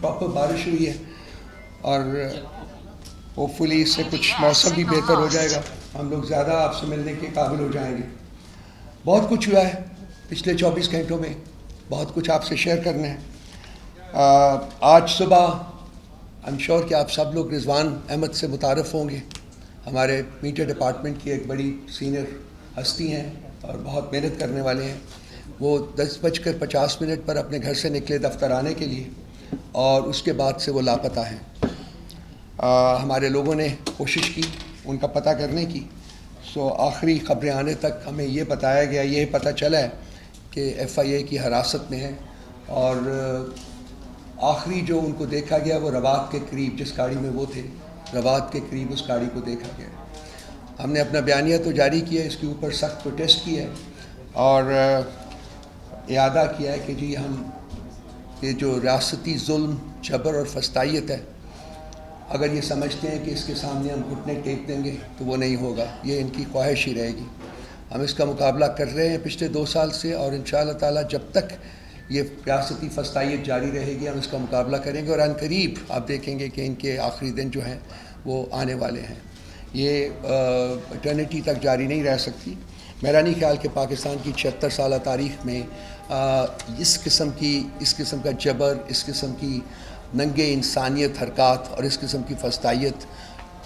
Proper بارش ہوئی ہے اور ہوپ فلی اس سے کچھ موسم بھی بہتر ہو جائے گا, ہم لوگ زیادہ آپ سے ملنے کے قابل ہو جائیں گے. بہت کچھ ہوا ہے پچھلے 24 گھنٹوں میں, بہت کچھ آپ سے شیئر کرنا ہے. آج صبح آئی ایم شیور کہ آپ سب لوگ رضوان احمد سے متعارف ہوں گے. ہمارے میڈیا ڈپارٹمنٹ کی ایک بڑی سینئر ہستی ہیں اور بہت محنت کرنے والے ہیں. وہ 10:50 پر اپنے گھر سے نکلے دفتر آنے کے لیے اور اس کے بعد سے وہ لاپتہ ہیں. ہمارے لوگوں نے کوشش کی ان کا پتہ کرنے کی. آخری خبریں آنے تک ہمیں یہ بتایا گیا, یہ پتہ چلا ہے کہ FIA کی حراست میں ہے اور آخری جو ان کو دیکھا گیا وہ روات کے قریب, جس گاڑی میں وہ تھے روات کے قریب اس گاڑی کو دیکھا گیا. ہم نے اپنا بیانیہ تو جاری کیا ہے, اس کے اوپر سخت پروٹیسٹ کیا ہے اور اعادہ کیا ہے کہ جی ہم یہ جو ریاستی ظلم, جبر اور فسطائیت ہے, اگر یہ سمجھتے ہیں کہ اس کے سامنے ہم گھٹنے ٹیک دیں گے تو وہ نہیں ہوگا, یہ ان کی خواہش ہی رہے گی. ہم اس کا مقابلہ کر رہے ہیں پچھلے 2 سال سے اور انشاءاللہ تعالیٰ جب تک یہ ریاستی فسطائیت جاری رہے گی ہم اس کا مقابلہ کریں گے اور عن قریب آپ دیکھیں گے کہ ان کے آخری دن جو ہیں وہ آنے والے ہیں. یہ اٹرنیٹی تک جاری نہیں رہ سکتی. میرا نہیں خیال کہ پاکستان کی 76 سالہ تاریخ میں اس قسم کا جبر, اس قسم کی ننگے انسانیت حرکات اور اس قسم کی فسطائیت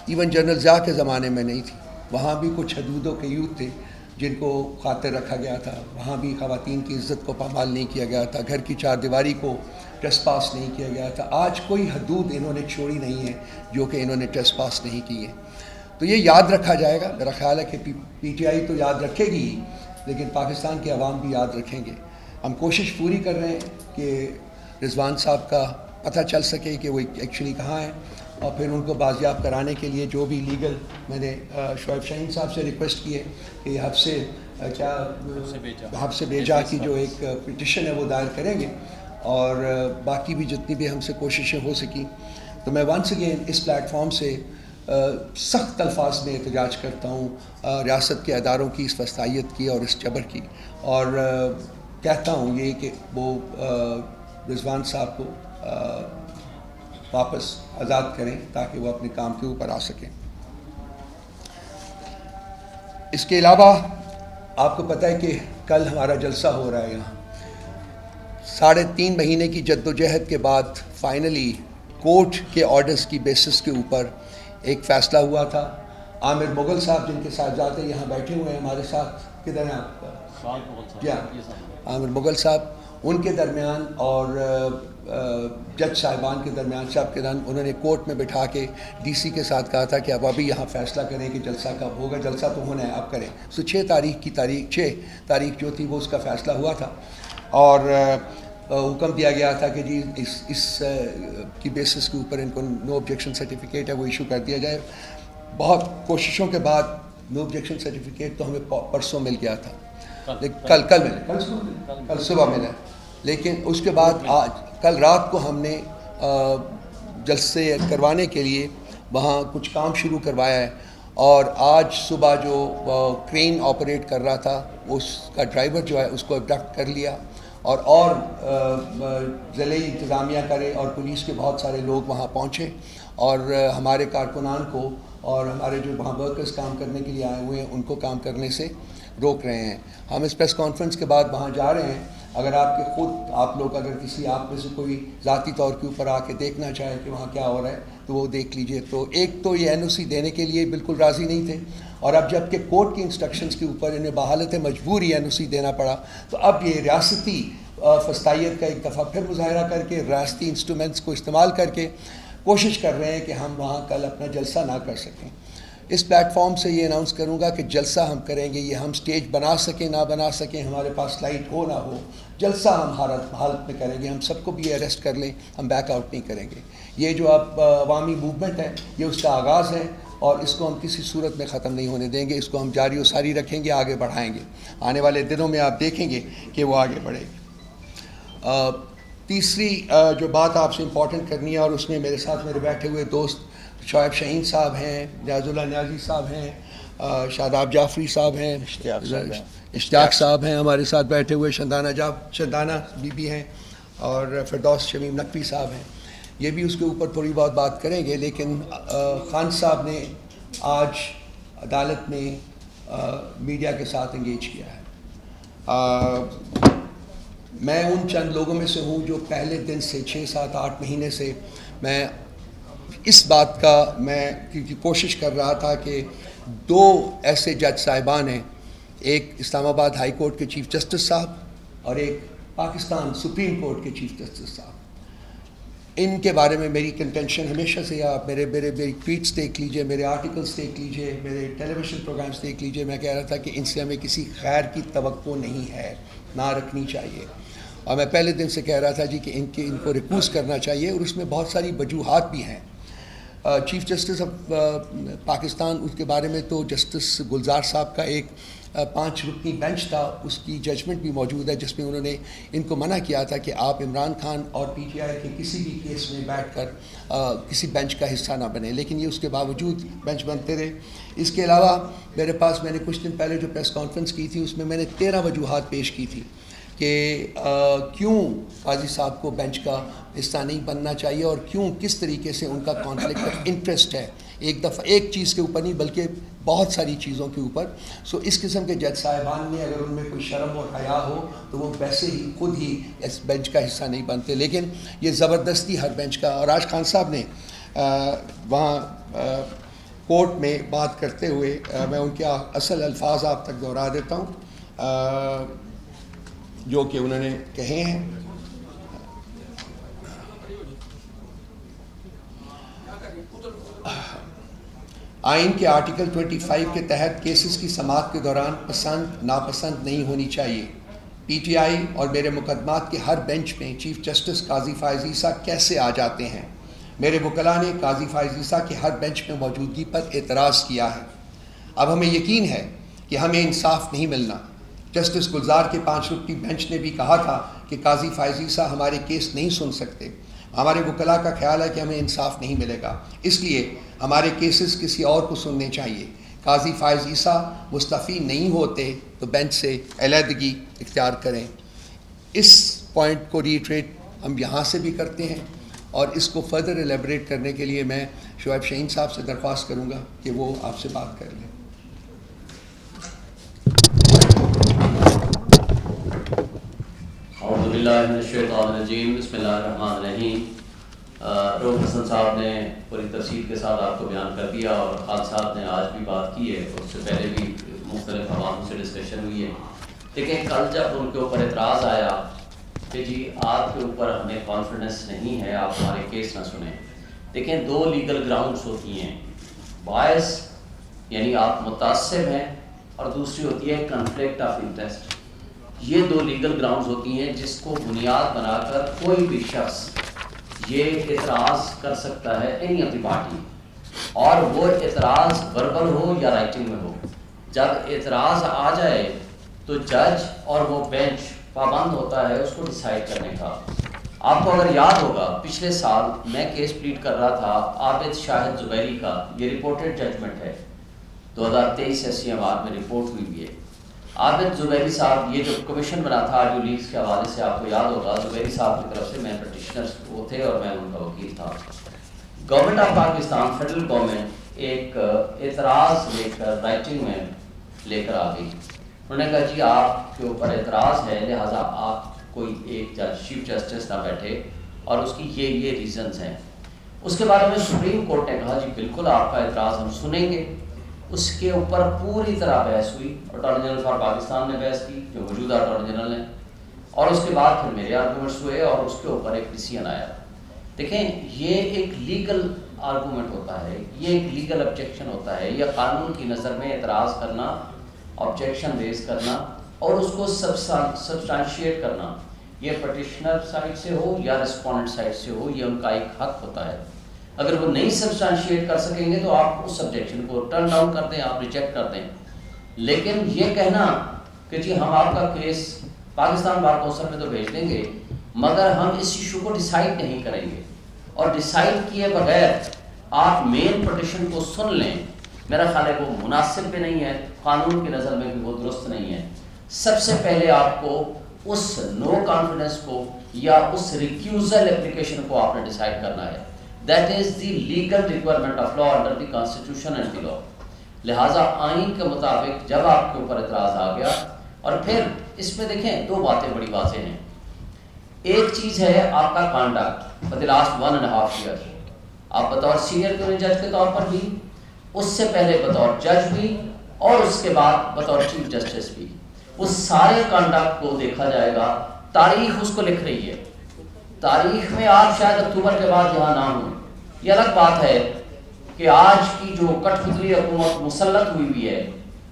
ایون جنرل ضیاء کے زمانے میں نہیں تھی. وہاں بھی کچھ حدود و قیود تھے جن کو خاطر رکھا گیا تھا, وہاں بھی خواتین کی عزت کو پامال نہیں کیا گیا تھا, گھر کی چار دیواری کو ٹریس پاس نہیں کیا گیا تھا. آج کوئی حدود انہوں نے چھوڑی نہیں ہے جو کہ انہوں نے ٹریس پاس نہیں کی ہے. تو یہ یاد رکھا جائے گا. میرا خیال ہے کہ PTI تو یاد رکھے گی ہی, لیکن پاکستان کے عوام بھی یاد رکھیں گے. ہم کوشش پوری کر رہے ہیں کہ رضوان صاحب کا پتہ چل سکے کہ وہ ایکچولی کہاں ہیں اور پھر ان کو بازیاب کرانے کے لیے جو بھی لیگل, میں نے شعیب شاہین صاحب سے ریکویسٹ کی ہے کہ یہ حبس بیجا کی جو ایک پٹیشن ہے وہ دائر کریں گے اور باقی بھی جتنی بھی ہم سے کوششیں ہو سکی. تو میں ونس اگین اس پلیٹ فارم سے سخت الفاظ میں احتجاج کرتا ہوں ریاست کے اداروں کی اس فسطائیت کی اور اس جبر کی, اور کہتا ہوں یہ کہ وہ رضوان صاحب کو واپس آزاد کریں تاکہ وہ اپنے کام کے اوپر آ سکیں. اس کے علاوہ آپ کو پتہ ہے کہ کل ہمارا جلسہ ہو رہا ہے یہاں. 3.5 مہینے کی جد و جہد کے بعد فائنلی کورٹ کے آرڈرز کی بیسس کے اوپر ایک فیصلہ ہوا تھا. عامر مغل صاحب جن کے ساتھ جاتے یہاں بیٹھے ہوئے ہیں ہمارے ساتھ, کدھر ہیں آپ؟ کیا عامر مغل صاحب, ان کے درمیان اور جج صاحبان کے درمیان سب کے درمیان انہوں نے کورٹ میں بٹھا کے DC کے ساتھ کہا تھا کہ اب ابھی یہاں فیصلہ کریں کہ جلسہ کب ہوگا. جلسہ تو ہونا ہے, اب کریں. 6 تاریخ جو تھی وہ اس کا فیصلہ ہوا تھا اور حکم دیا گیا تھا کہ جی اس کی بیسس کے اوپر ان کو نو آبجیکشن سرٹیفکیٹ ہے وہ ایشو کر دیا جائے. بہت کوششوں کے بعد نو آبجیکشن سرٹیفکیٹ تو ہمیں پرسوں مل گیا تھا, کل صبح ملا, لیکن اس کے بعد کل رات کو ہم نے جلسے کروانے کے لیے وہاں کچھ کام شروع کروایا ہے اور آج صبح جو کرین آپریٹ کر رہا تھا اس کا ڈرائیور جو ہے اس کو ابڈکٹ کر لیا اور ضلعی انتظامیہ کرے اور پولیس کے بہت سارے لوگ وہاں پہنچے اور ہمارے کارکنان کو اور ہمارے جو وہاں ورکرز کام کرنے کے لیے آئے ہوئے ہیں ان کو کام کرنے سے روک رہے ہیں. ہم اس پریس کانفرنس کے بعد وہاں جا رہے ہیں. اگر آپ لوگ اگر کسی آپ میں سے کوئی ذاتی طور کے اوپر آ کے دیکھنا چاہے کہ وہاں کیا ہو رہا ہے تو وہ دیکھ لیجئے. تو ایک تو یہ NOC دینے کے لیے بالکل راضی نہیں تھے اور اب جب کہ کورٹ کی انسٹرکشنز کے اوپر انہیں بحالت مجبوری NOC دینا پڑا تو اب یہ ریاستی فسطائیت کا ایک دفعہ پھر مظاہرہ کر کے ریاستی انسٹرومنٹس کو استعمال کر کے کوشش کر رہے ہیں کہ ہم وہاں کل اپنا جلسہ نہ کر سکیں. اس پلیٹ فارم سے یہ اناؤنس کروں گا کہ جلسہ ہم کریں گے, یہ ہم سٹیج بنا سکیں نہ بنا سکیں, ہمارے پاس لائٹ ہو نہ ہو, جلسہ ہم حالت میں کریں گے. ہم سب کو بھی اریسٹ کر لیں, ہم بیک آؤٹ نہیں کریں گے. یہ جو اب عوامی موومنٹ ہے یہ اس کا آغاز ہے اور اس کو ہم کسی صورت میں ختم نہیں ہونے دیں گے. اس کو ہم جاری و ساری رکھیں گے, آگے بڑھائیں گے. آنے والے دنوں میں آپ دیکھیں گے کہ وہ آگے بڑھے گی. تیسری جو بات آپ سے امپورٹنٹ کرنی ہے اور اس میں میرے ساتھ میرے بیٹھے ہوئے دوست شعیب شاہین صاحب ہیں, نیاز اللہ نیازی صاحب ہیں, شاداب جعفری صاحب ہیں, اشتیاق صاحب ہیں ہمارے ساتھ بیٹھے ہوئے, شندانہ بی بی ہیں اور فردوس شمیم نقوی صاحب ہیں. یہ بھی اس کے اوپر تھوڑی بہت بات کریں گے. لیکن خان صاحب نے آج عدالت میں میڈیا کے ساتھ انگیج کیا ہے. میں ان چند لوگوں میں سے ہوں جو پہلے دن سے 6 7 8 مہینے سے میں اس بات کا کیونکہ کوشش کر رہا تھا کہ 2 ایسے جج صاحبان ہیں, ایک اسلام آباد ہائی کورٹ کے چیف جسٹس صاحب اور ایک پاکستان سپریم کورٹ کے چیف جسٹس صاحب. ان کے بارے میں میری کنٹینشن ہمیشہ سے, آپ میرے ٹویٹس دیکھ لیجئے, میرے آرٹیکلس دیکھ لیجئے, میرے ٹیلی ویژن پروگرامس دیکھ لیجئے, میں کہہ رہا تھا کہ ان سے ہمیں کسی خیر کی توقع نہیں ہے, نہ رکھنی چاہیے. اور میں پہلے دن سے کہہ رہا تھا جی کہ ان کو ریکوز کرنا چاہیے, اور اس میں بہت ساری وجوہات بھی ہیں. چیف جسٹس آف پاکستان, اس کے بارے میں تو جسٹس گلزار صاحب کا ایک 5 رکنی بینچ تھا, اس کی ججمنٹ بھی موجود ہے جس میں انہوں نے ان کو منع کیا تھا کہ آپ عمران خان اور پی ٹی آئی کے کسی بھی کیس میں بیٹھ کر کسی بینچ کا حصہ نہ بنے, لیکن یہ اس کے باوجود بینچ بنتے رہے. اس کے علاوہ میرے پاس, میں نے کچھ دن پہلے جو پریس کانفرنس کی تھی اس میں نے 13 وجوہات پیش کی تھی کہ کیوں قاضی صاحب کو بینچ کا حصہ نہیں بننا چاہیے, اور کیوں کس طریقے سے ان کا کانفلکٹ آف انٹرسٹ ہے, ایک دفعہ ایک چیز کے اوپر نہیں بلکہ بہت ساری چیزوں کے اوپر. سو اس قسم کے جج صاحبان نے, اگر ان میں کوئی شرم اور حیا ہو تو وہ ویسے ہی خود ہی اس بینچ کا حصہ نہیں بنتے, لیکن یہ زبردستی ہر بینچ کا. اور آج خان صاحب نے وہاں کورٹ میں بات کرتے ہوئے, میں ان کے اصل الفاظ آپ تک دہرا دیتا ہوں جو کہ انہوں نے کہے ہیں. آئین کے آرٹیکل 25 کے تحت کیسز کی سماعت کے دوران پسند ناپسند نہیں ہونی چاہیے. پی ٹی آئی اور میرے مقدمات کے ہر بینچ میں چیف جسٹس قاضی فائز عیسیٰ کیسے آ جاتے ہیں؟ میرے وکلاء نے قاضی فائز عیسیٰ کی ہر بینچ میں موجودگی پر اعتراض کیا ہے. اب ہمیں یقین ہے کہ ہمیں انصاف نہیں ملنا. جسٹس گلزار کے 5 رکنی بینچ نے بھی کہا تھا کہ قاضی فائز عیسیٰ ہمارے کیس نہیں سن سکتے. ہمارے وکلاء کا خیال ہے کہ ہمیں انصاف نہیں ملے گا, اس لیے ہمارے کیسز کسی اور کو سننے چاہیے. قاضی فائز عیسیٰ مستعفی نہیں ہوتے تو بینچ سے علیحدگی اختیار کریں. اس پوائنٹ کو ریٹریٹ ہم یہاں سے بھی کرتے ہیں, اور اس کو فردر ایلیبریٹ کرنے کے لیے میں شعیب شاہین صاحب سے درخواست کروں گا کہ وہ آپ سے بات کر لیں. اعوذ باللہ من الشیطان الرجیم, بسم اللہ الرحمن الرحیم. روح حسن صاحب نے پوری تفصیل کے ساتھ آپ کو بیان کر دیا, اور خان صاحب نے آج بھی بات کی ہے, اس سے پہلے بھی مختلف حوالوں سے ڈسکشن ہوئی ہے. لیکن کل جب ان کے اوپر اعتراض آیا کہ جی آپ کے اوپر ہمیں کانفیڈنس نہیں ہے, آپ ہمارے کیس نہ سنیں. دیکھیں 2 لیگل گراؤنڈس ہوتی ہیں, باعث یعنی آپ متعصب ہیں, اور دوسری ہوتی ہے کنفلکٹ آف انٹرسٹ. یہ 2 لیگل گراؤنڈز ہوتی ہیں جس کو بنیاد بنا کر کوئی بھی شخص یہ اعتراض کر سکتا ہے اینی آف دی پارٹی, اور وہ اعتراض وربل ہو یا رائٹنگ میں ہو. جب اعتراض آ جائے تو جج اور وہ بینچ پابند ہوتا ہے اس کو ڈیسائیڈ کرنے کا. آپ کو اگر یاد ہوگا پچھلے سال میں کیس پلیڈ کر رہا تھا عابد شاہد زبیری کا, یہ رپورٹڈ ججمنٹ ہے 2023 SCMR میں رپورٹ ہوئی ہے. عابد زبیری صاحب, یہ جو کمیشن بنا تھا آڈیو لیکس کے حوالے سے آپ کو یاد ہوگا, زبیری صاحب کی طرف سے میں پٹیشنر وہ تھے اور میں ان کا وکیل تھا. Government of Pakistan, federal government ایک اعتراض لے کر رائٹنگ میں لے کر آ گئی. انہوں نے کہا جی آپ کے اوپر اعتراض ہے, لہٰذا آپ کوئی ایک جج چیف جسٹس نہ بیٹھے, اور اس کی یہ ریزنز ہیں. اس کے بارے میں سپریم کورٹ نے کہا جی بالکل آپ کا اعتراض ہم سنیں گے. اس کے اوپر پوری طرح بحث ہوئی. اٹارنی جنرل فار پاکستان نے بحث کی, جو موجودہ اٹارنی جنرل ہیں, اور اس کے بعد پھر میرے آرگومنٹس ہوئے, اور اس کے اوپر ایک ڈیسیژن آیا. دیکھیں یہ ایک لیگل آرگومنٹ ہوتا ہے, یہ ایک لیگل آبجیکشن ہوتا ہے. یہ قانون کی نظر میں اعتراض کرنا, آبجیکشن ریز کرنا, اور اس کو سبسٹانشیٹ کرنا, یہ پٹیشنر سائڈ سے ہو یا ریسپونڈنٹ سائڈ سے ہو, یہ ان کا ایک حق ہوتا ہے. اگر وہ نہیں سبسٹانشیٹ کر سکیں گے تو آپ اس سبجیکشن کو ٹرن ڈاؤن کر دیں, آپ ریجیکٹ کر دیں. لیکن یہ کہنا کہ جی ہم آپ کا کیس پاکستان بار کونسل میں تو بھیج دیں گے, مگر ہم اس ایشو کو ڈیسائیڈ نہیں کریں گے, اور ڈیسائیڈ کیے بغیر آپ مین پٹیشن کو سن لیں, میرا خیال ہے وہ مناسب بھی نہیں ہے, قانون کی نظر میں بھی وہ درست نہیں ہے. سب سے پہلے آپ کو اس نو کانفیڈنس کو یا اس ریکیوزل اپلیکیشن کو آپ نے ڈیسائیڈ کرنا ہے. That is the legal requirement of law under the constitution and the law. لہٰذا آئین کے مطابق جب آپ کے اوپر اعتراض آ گیا, اور پھر اس میں دیکھیں دو باتیں بڑی واضح ہیں. ایک چیز ہے آپ کا conduct for the last 1.5 year, آپ بطور سینئر کیونیں جج کے طور پر بھی, اس سے پہلے بطور جج بھی, اور اس کے بعد بطور چیف جسٹس بھی, اس سارے کانڈکٹ کو دیکھا جائے گا. تاریخ اس کو لکھ رہی ہے. تاریخ میں آپ شاید اکتوبر کے بعد یہاں نہ ہوں, یہ الگ بات ہے کہ آج کی جو کٹ پتلی حکومت مسلط ہوئی ہوئی ہے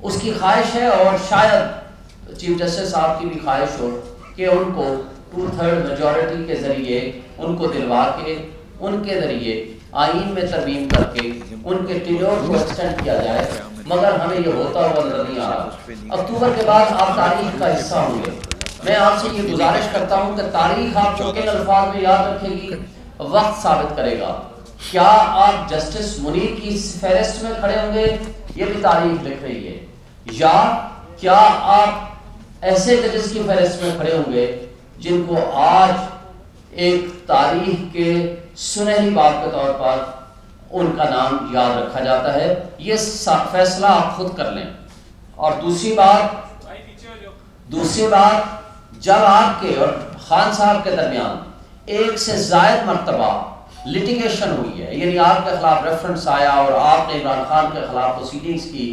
اس کی خواہش ہے, اور شاید چیف جسٹس صاحب کی بھی خواہش ہو کہ ان کو 2/3 میجورٹی کے ذریعے ان کو دلوا کے ان کے ذریعے آئین میں ترمیم کر کے ان کے ٹینیور کو ایکسٹینڈ کیا جائے, مگر ہمیں یہ ہوتا ہوا نظر نہیں آ رہا. اکتوبر کے بعد آپ تاریخ کا حصہ ہوں گے. میں آپ سے یہ گزارش کرتا ہوں کہ تاریخ آپ کو کن الفاظ میں یاد رکھے گی, وقت ثابت کرے گا. کیا آپ جسٹس منیر کی فہرست میں کھڑے ہوں گے, یہ بھی تاریخ لکھ رہی ہے, یا کیا آپ ایسے ججز کی فہرست میں کھڑے ہوں گے جن کو آج ایک تاریخ کے سنہری باب کے طور پر ان کا نام یاد رکھا جاتا ہے. یہ فیصلہ آپ خود کر لیں. اور دوسری بات جب آپ کے اور خان صاحب کے درمیان ایک سے زائد مرتبہ لٹیگیشن ہوئی ہے, یعنی آپ کے خلاف ریفرنس آیا اور آپ نے عمران خان کے خلاف پروسیڈنگز کی,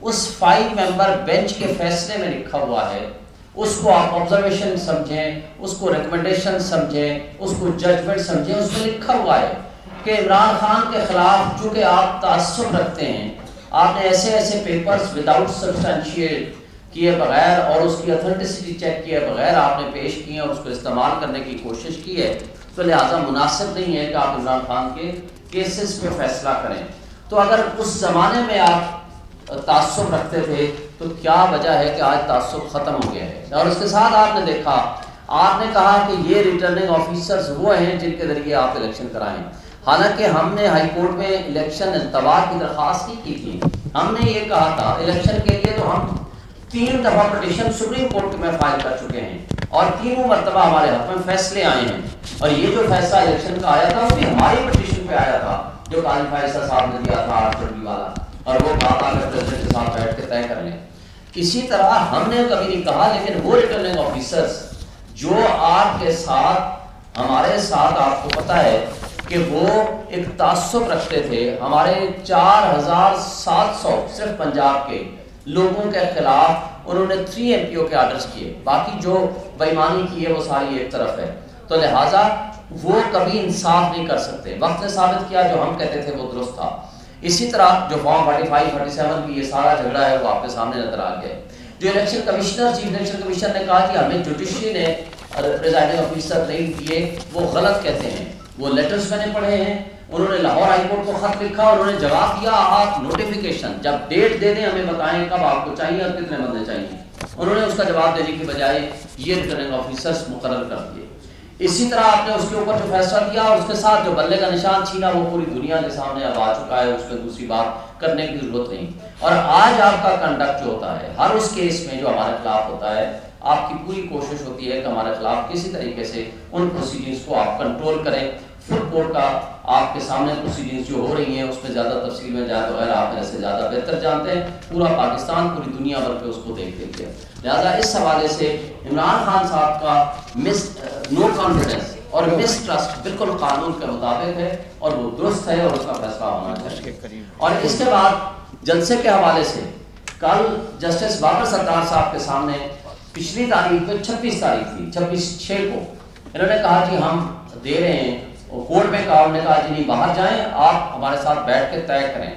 اس 5 ممبر بینچ کے فیصلے میں لکھا ہوا ہے, اس کو آپ آبزرویشن سمجھیں, اس کو ریکمنڈیشن سمجھیں, اس کو ججمنٹ سمجھیں. اس میں لکھا ہوا ہے کہ عمران خان کے خلاف چونکہ آپ تعصب رکھتے ہیں, آپ نے ایسے ایسے پیپرز وداؤٹ سبسٹینشیٹ کیے بغیر اور اس کی اتھینٹسٹی چیک کیے بغیر آپ نے پیش کیے اور اس کو استعمال کرنے کی کوشش کی ہے, تو لہٰذا مناسب نہیں ہے کہ آپ عمران خان کے کیسز پہ فیصلہ کریں. تو اگر اس زمانے میں آپ تعصب رکھتے تھے تو کیا وجہ ہے کہ آج تعصب ختم ہو گیا ہے. اور اس کے ساتھ آپ نے دیکھا, آپ نے کہا کہ یہ ریٹرننگ آفیسرز وہ ہیں جن کے ذریعے آپ الیکشن کرائیں, حالانکہ ہم نے ہائی کورٹ میں الیکشن انتباہ کی درخواست نہیں کی تھی. ہم نے یہ کہا تھا الیکشن کے لیے تو ہم 3 دفعہ پٹیشن سپریم کورٹ میں فائل کر چکے ہیں اور تینوں مرتبہ ہمارے حق میں فیصلے آئے ہیں, اور یہ جو فیصلہ الیکشن کا آیا تھا وہ بھی ہماری پٹیشن پہ آیا تھا جو قاضی فیصل صاحب نے دیا تھا 8 فروری والا, اور وہ کہا تھا کہ پریزیڈنٹ کے ساتھ بیٹھ کے طے کر لیں. اسی طرح ہم نے کبھی نہیں کہا, لیکن وہ ریٹرننگ آفیسرز جو آپ کے ساتھ ہمارے ساتھ آپ کو پتہ ہے کہ وہ ایک تعصب رکھتے تھے, ہمارے 4700 صرف پنجاب کے لوگوں کے خلاف انہوں نے 3 MPO کے آرڈرز کیے, باقی جو بےایمانی کی ہے وہ ساری ایک طرف ہے. تو لہٰذا وہ کبھی انصاف نہیں کر سکتے. وقت نے ثابت کیا جو ہم کہتے تھے وہ درست تھا. اسی طرح جو فارم 45 47 کی یہ سارا جھگڑا ہے وہ آپ کے سامنے نظر آ گیا ہے. جو election commissioner chief election commission نے کہا کہ ہمیں جوڈیشری نے پریزائڈنگ آفیسر نہیں دیے, وہ غلط کہتے ہیں. وہ لیٹرز میں نے پڑھے ہیں, انہوں نے لاہور ہائی کورٹ کو خط لکھا اور انہوں نے جواب دیا آپ نوٹیفیکیشن جب ڈیٹ دے دیں ہمیں بتائیں کب آپ کو چاہیے اور کتنے بندے چاہیے. انہوں نے اس کا جواب دینے کی بجائے یہ ریٹرننگ آفیسرز مقرر کر دیے. اسی طرح آپ نے اس کے اوپر جو فیصلہ دیا اور اس کے ساتھ جو بلے کا نشان چھینا وہ پوری دنیا کے سامنے اب آ چکا ہے, اس پہ دوسری بات کرنے کی ضرورت نہیں. اور آج آپ کا کنڈکٹ جو ہوتا ہے ہر اس کیس میں جو ہمارے خلاف ہوتا ہے, آپ کی پوری کوشش ہوتی ہے کہ ہمارے خلاف کسی طریقے سے ان پروسیڈنگز کو آپ کنٹرول کریں. فل کورٹ کا آپ کے سامنے پروسیڈنگز جو ہو رہی ہیں اس میں زیادہ تفصیل میں جائے بغیر آپ میرے سے زیادہ بہتر جانتے ہیں. پورا پاکستان پوری دنیا بھر پہ اس کو دیکھ دیتے ہیں. لہٰذا اس حوالے سے عمران خان صاحب کا نو کانفیڈنس اور مسٹرسٹ بالکل قانون کے مطابق ہے اور وہ درست ہے اور اس کا فیصلہ ہونا چاہیے. اور اس کے بعد جلسے کے حوالے سے کل جسٹس بابر ستار صاحب کے سامنے پچھلی تاریخ پہ 26 تاریخ تھی, 26/6 کو انہوں نے کہا کہ ہم دے رہے ہیں, کورٹ میں کہا, انہوں نے کہا جی نہیں باہر جائیں, آپ ہمارے ساتھ بیٹھ کے طے کریں.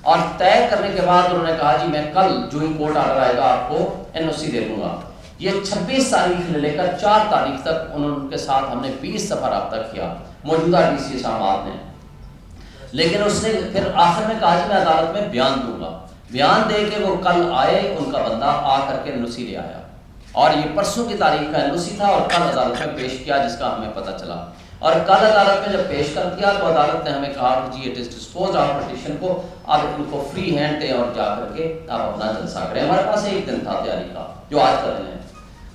اور طے کرنے کے بعد انہوں نے کہا جی میں کل جو ہی کورٹ آرڈر آئے گا آپ کو NOC دے دوں گا. یہ 26 تاریخ سے لے کر 4 تاریخ تک ان کے ساتھ ہم نے 20 دفعہ رابطہ کیا موجودہ DC صاحب نے, لیکن اس نے پھر آخر میں کہا جی میں عدالت میں بیان دوں گا. بیان دے کے وہ کل آئے, ان کا بندہ آ کر کے NOC لے آیا, اور یہ پرسوں کی تاریخ کا NOC تھا اور کل عدالت میں پیش کیا جس کا ہمیں پتہ چلا. اور کل عدالت میں جب پیش کر دیا تو عدالت نے ہمیں کہا کہ جی it is dispose of petition کو, اب ان کو فری ہینڈ دیں اور جا کر کے آپ اپنا جلسہ کریں. ہمارے پاس 1 دن تھا تیاری کا جو آج کر رہے ہیں.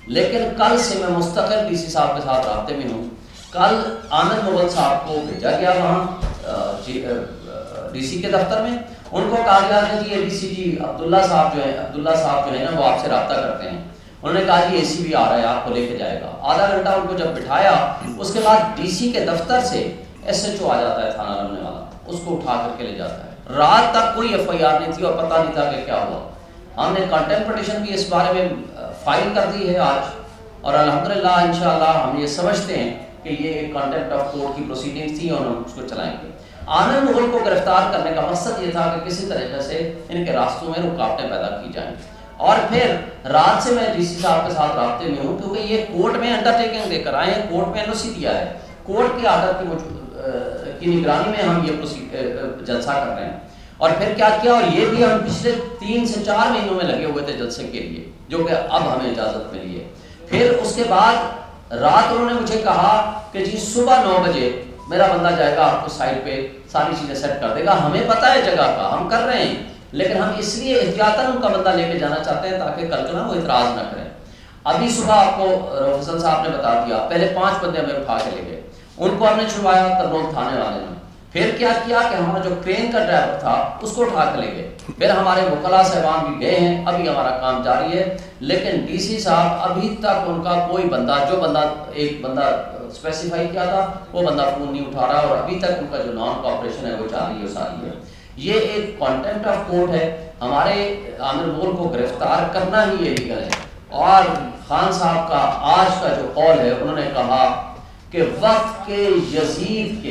لیکن کل سے میں مستقل ڈی سی صاحب کے ساتھ رابطے میں ہوں. کل عامر مغل صاحب کو بھیجا گیا وہاں ڈی سی کے دفتر میں. ان کو کہا گیا کہ جی اے ڈی سی جی عبداللہ صاحب جو ہے نا وہ آپ سے رابطہ کرتے ہیں. انہوں نے کہا جی اے سی بھی آ رہا ہے آپ کو لے کے جائے گا. آدھا گھنٹہ ان کو جب بٹھایا اس کے بعد ڈی سی کے دفتر سے ایس ایچ او آ جاتا ہے تھانہ رمنے والا, اس کو اٹھا کر کے لے جاتا ہے. رات تک کوئی ایف آئی آر نہیں تھی اور پتہ نہیں تھا کہ کیا ہوا. ہم نے کنٹمپٹ پٹیشن بھی اس بارے میں فائل کر دی ہے آج, اور الحمدللہ انشاءاللہ ہم یہ سمجھتے ہیں کہ یہ ایک کنٹمپٹ آف کورٹ کی پروسیڈنگ تھی اور ہم اس کو چلائیں گے. عامر مغل کو گرفتار کرنے کا مقصد یہ تھا کہ کسی طریقے سے ان کے راستوں میں رکاوٹیں پیدا کی جائیں. اور پھر رات سے میں ڈی سی صاحب کے ساتھ رابطے میں ہوں کیونکہ یہ کورٹ میں انڈر ٹیکنگ دے کر آئے ہیں, کورٹ میں این او سی دیا ہے, کورٹ کے آرڈر کی نگرانی میں ہم یہ جلسہ کر رہے ہیں. اور پھر کیا کیا, اور یہ بھی ہم پچھلے 3 سے 4 مہینوں میں لگے ہوئے تھے جلسے کے لیے, جو کہ اب ہمیں اجازت ملی ہے. پھر اس کے بعد رات انہوں نے مجھے کہا کہ جی صبح 9 بجے میرا بندہ جائے گا آپ کو سائٹ پہ ساری چیزیں سیٹ کر دے گا. ہمیں پتہ ہے جگہ کا, ہم کر رہے ہیں, لیکن ہم اس لیے احتیاطاً ان کا بندہ لے کے جانا چاہتے ہیں تاکہ کل کو وہ اعتراض نہ کریں. ابھی صبح آپ کو رؤف حسن صاحب نے بتا دیا, پہلے 5 بندے ہمیں اٹھا کے لے گئے, ان کو ہم نے چھڑوایا کرنول تھانے والے نے. پھر کیا کیا کہ ہمارا جو کرین کا ڈرائیور تھا اس کو اٹھا کے لے گئے. پھر ہمارے وکلاء صاحبان بھی گئے ہیں, ابھی ہمارا کام جاری ہے. لیکن ڈی سی صاحب ابھی تک ان کا کوئی بندہ, جو بندہ ایک بندہ اسپیسیفائی کیا تھا وہ بندہ فون نہیں اٹھا رہا, اور ابھی تک ان کا جو نان کوآپریشن ہے وہ جاری ہے, ساری ہے. یہ ایک کنٹمپٹ آف کورٹ ہے. ہمارے عامر مغل کو گرفتار کرنا ہی ایلیگل ہے. اور خان صاحب کا آج کا جو قول ہے, انہوں نے کہا کہ وقت کے یزید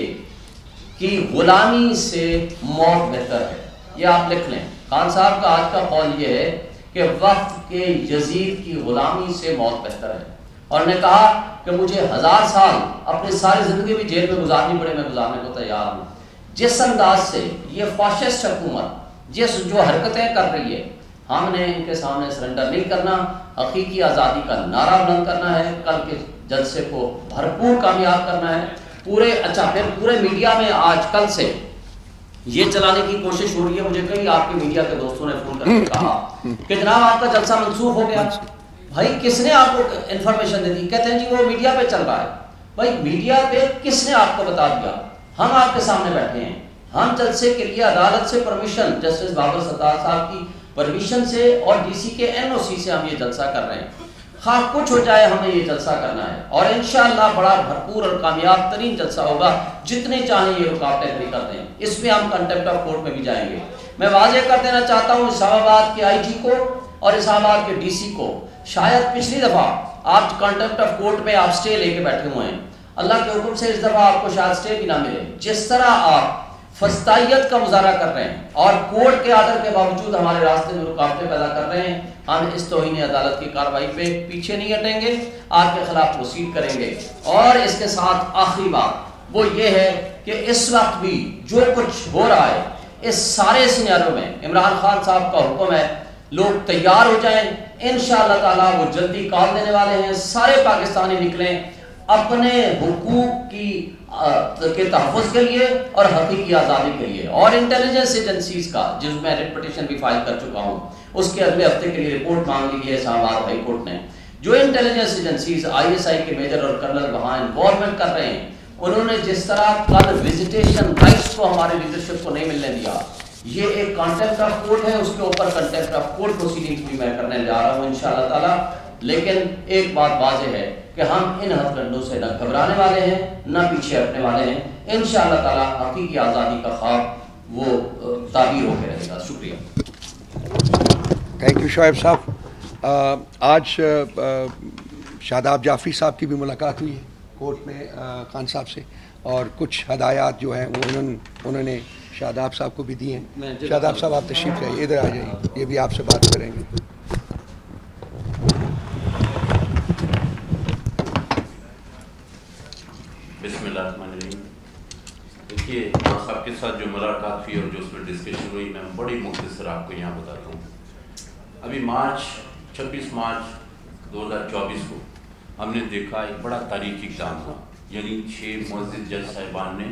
کی غلامی سے موت بہتر ہے. یہ آپ لکھ لیں, خان صاحب کا آج کا قول یہ ہے کہ وقت کے یزید کی غلامی سے موت بہتر ہے. اور نے کہا کہ مجھے 1000 سال اپنی ساری زندگی بھی جیل میں گزارنی پڑے, میں گزارنے کو تیار ہوں. جس انداز سے یہ فاشسٹ حکومت جو حرکتیں کر رہی ہے, ہم نے ان کے سامنے سرنڈر نہیں کرنا. حقیقی آزادی کا نعرہ بلند کرنا ہے, کل کے جلسے کو بھرپور کامیاب کرنا ہے. پھر پورے میڈیا میں آج کل سے یہ چلانے کی کوشش ہو رہی ہے. مجھے کئی آپ کے میڈیا کے دوستوں نے فون کر کے کہا کہ جناب آپ کا جلسہ منسوخ ہو گیا. بھائی کس نے آپ کو انفارمیشن دے دی؟ کہتے ہیں جی وہ میڈیا پہ چل رہا ہے. بھائی میڈیا پہ کس نے آپ کو بتا دیا؟ ہم آپ کے سامنے بیٹھے ہیں. ہم جلسے کے لیے عدالت سے پرمیشن, جسٹس بابر ستار صاحب کی پرمیشن سے اور ڈی سی کے این او سی سے ہم یہ جلسہ کر رہے ہیں. خواہ کچھ ہو جائے ہمیں یہ جلسہ کرنا ہے, اور انشاءاللہ بڑا بھرپور اور کامیاب ترین جلسہ ہوگا. جتنے چاہیں یہ رکاوٹیں کھڑی کر دیں, اس میں ہم کنٹمپٹ آف کورٹ میں بھی جائیں گے. میں واضح کر دینا چاہتا ہوں اسلام آباد کے آئی جی کو اور اسلام آباد کے ڈی سی کو, شاید پچھلی دفعہ آپ کنٹمپٹ آف کورٹ میں آپ سٹے لے کے بیٹھے ہوئے ہیں, اللہ کے حکم سے اس دفعہ آپ کو شاید سٹے بھی نہ ملے. جس طرح آپ فسطائیت کا مظاہرہ کر رہے ہیں اور کورٹ کے آرڈر کے باوجود ہمارے راستے میں رکاوٹیں پیدا کر رہے ہیں, ہم اس توہین عدالت کی کارروائی پہ پیچھے نہیں ہٹیں گے, آپ کے خلاف پروسیڈ کریں گے. اور اس کے ساتھ آخری بات وہ یہ ہے کہ اس وقت بھی جو کچھ ہو رہا ہے, اس سارے سینیرو میں عمران خان صاحب کا حکم ہے لوگ تیار ہو جائیں. انشاءاللہ تعالیٰ وہ جلدی کال دینے والے ہیں. سارے پاکستانی نکلیں اپنے حقوق کے تحفظ کے لیے اور حقیقی آزادی کے لیے. اور انٹیلیجنس ایجنسیز کا, جس میں ریٹ پٹیشن بھی فائل کر چکا ہوں, اس کے اگلے ہفتے کے لیے رپورٹ مانگ لی ہے اسلام آباد ہائی کورٹ نے. جو intelligence agencies I S I کے میجر اور کرنل وہاں انوالومنٹ کر رہے ہیں, انہوں نے جس طرح کل وزیٹیشن رائٹس کو ہمارے لیڈرشپ کو نہیں ملنے دیا, یہ ایک کنٹمپٹ آف کورٹ ہے, اس کے اوپر کنٹمپٹ آف کورٹ پروسیڈنگز بھی میں کرنے جا رہا ہوں انشاءاللہ تعالیٰ. لیکن ایک بات واضح ہے کہ ہم ان ہتھ کنڈوں سے نہ گھبرانے والے ہیں نہ پیچھے ہٹنے والے ہیں. انشاءاللہ تعالیٰ حقیقی آزادی کا خواب وہ تعبیر ہو کے رہے گا. شکریہ. تھینک یو شعیب صاحب. آج شاداب جعفری صاحب کی بھی ملاقات ہوئی ہے کورٹ میں خان صاحب سے, اور کچھ ہدایات جو ہیں وہ انہوں نے شاداب صاحب کو بھی دی ہیں. شاداب صاحب آپ تشریف لائیے, ادھر آ جائیے, یہ بھی آپ سے بات کریں گے. بسم اللہ الرحمن الرحیم. دیکھیے خان صاحب کے ساتھ جو ملاقات ہوئی اور جو اس میں ڈسکشن ہوئی, میں بڑی مختصر آپ کو یہاں بتاتا ہوں. ابھی 26 مارچ 2024 کو ہم نے دیکھا ایک بڑا تاریخی اقدام تھا, یعنی 6 معزز جج صاحبان نے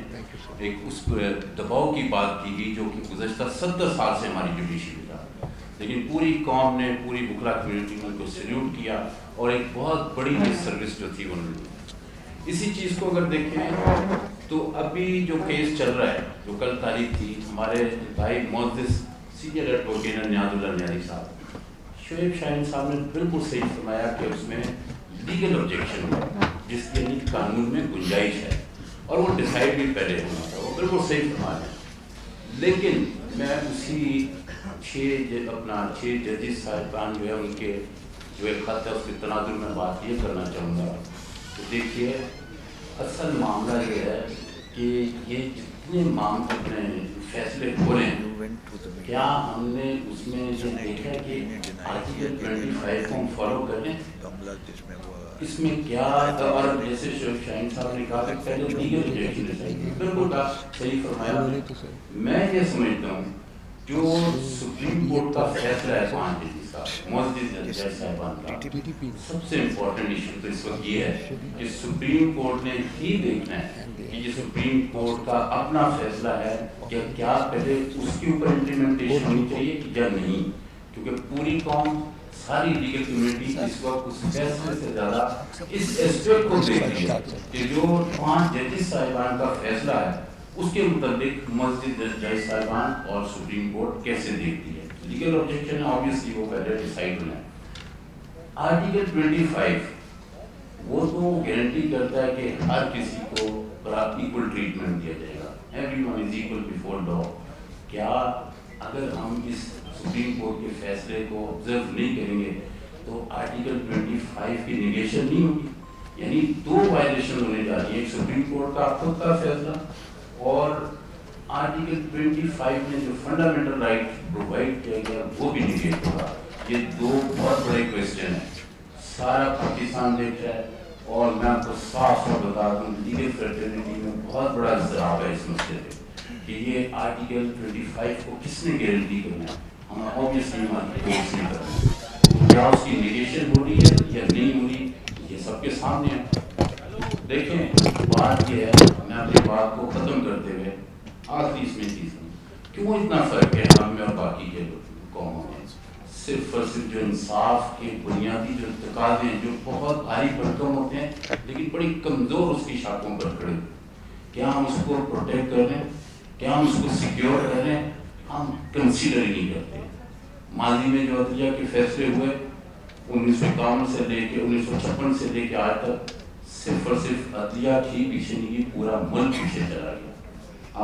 ایک اس دباؤ کی بات کی گئی جو کہ گزشتہ 70 سال سے ہماری جوڈیشری میں تھا. لیکن پوری قوم نے, پوری بکلا کمیونٹی نے ان کو سیلیوٹ کیا اور ایک بہت بڑی سروس جو تھی انہوں نے. اسی چیز کو اگر دیکھیں تو ابھی جو کیس چل رہا ہے, جو کل تاریخ تھی, ہمارے بھائی معزز سینئر ایڈوکیٹ نیاز اللہ نیازی صاحب, شعیب شاہین صاحب نے بالکل صحیح فرمایا کہ اس میں لیگل آبجیکشن ہے جس کے لیے قانون میں گنجائش ہے, اور وہ ڈیسائیڈ بھی پہلے ہونا تھا, وہ بالکل صحیح فرمایا. لیکن میں اسی چھ ججز صاحبان جو ہے ان کے جو ایک خط ہے اس کے تناظر میں بات یہ کرنا چاہوں گا کہ دیکھیے اصل معاملہ یہ ہے کہ یہ جتنے اپنے فیصلے ہو رہے ہیں, کیا ہم نے اس میں یہ دیکھا کہ آرٹیکل 25 کو ہم فالو کریں, اس میں کیا, اور جیسے شعیب شاہین صاحب نے کہا کہ پہلے لیگل آبجیکشن, بالکل صحیح فرمایا. میں یہ سمجھتا ہوں جو سپریم کورٹ کا فیصلہ ہے 5 ججز کا, معزز جج صاحبان کا, سب سے امپورٹنٹ ایشو تو اس وقت یہ ہے کہ سپریم کورٹ نے ہی دیکھنا ہے کہ یہ سپریم کورٹ کا اپنا فیصلہ ہے کہ کیا پہلے اس کے اوپر امپلیمنٹیشن ہونی چاہیے یا نہیں, کیونکہ پوری قوم, ساری لیگل کمیونٹی اس وقت اس فیصلے سے زیادہ اس ایسپیکٹ کو دیکھ رہی ہے کہ جو 5 ججز صاحبان کا فیصلہ ہے اس کے متعلق مسجد جج صاحبان اور سپریم کورٹ کیسے دیکھتی ہے. لیگل آبجیکشن آبویسلی وہ پہلے ڈیسائیڈ ہونا ہے. آرٹیکل 25 وہ تو گارنٹی کرتا ہے کہ ہر کسی کو ایکول ٹریٹمنٹ دیا جائے گا, every one is equal before law. کیا اگر ہم اس سپریم کورٹ کے فیصلے کو آبزرو نہیں کریں گے تو آرٹیکل 25 کی نیگیشن نہیں ہوگی, یعنی 2 وائلیشن ہونے جا رہی ہے, ایک سپریم کورٹ کا خود کا فیصلہ اور آرٹیکل 25 نے جو فنڈامنٹل رائٹ پرووائڈ کیا گیا وہ بھی نیگیٹ ہوگا. یہ 2 بہت بڑے کویسچن ہیں, سارا پاکستان دیکھ رہا ہے, اور میں آپ کو صاف بتا دوں لیگل فریٹرنیٹی میں بہت بڑا اضطراب ہے اس مسئلے پہ کہ یہ آرٹیکل 25 کو کس نے گارنٹی کرنا ہے. ہم آبویسلی ہماری کورٹس نہیں کر رہے ہیں, کیا اس کی نیگیشن ہو رہی ہے یا نہیں ہو رہی, یہ سب کے سامنے ہے. دیکھیں بات یہ ہے, میں اپنی بات کو ختم کرتے ہوئے آخری اس میں چیز ہوں, کیوں اتنا فرق ہے ہم میں اور باقی کے قوموں میں. صرف اور صرف جو انصاف کے بنیادی جو تقاضے ہیں جو بہت بھاری بھرکم ہوتے ہیں لیکن بڑی کمزور اس کی شاخوں پر کھڑے, کیا ہم اس کو پروٹیکٹ کر رہے ہیں, کیا ہم اس کو سیکیور کر رہے ہیں, ہم کنسیڈر ہی نہیں کرتے. ماضی میں جو عدلیہ کے فیصلے ہوئے 1951 سے لے کے 1956 سے لے کے آج تک صرف اور صرف عدلیہ ہی پیچھے نہیں, پورا ملک پیچھے چلا گیا.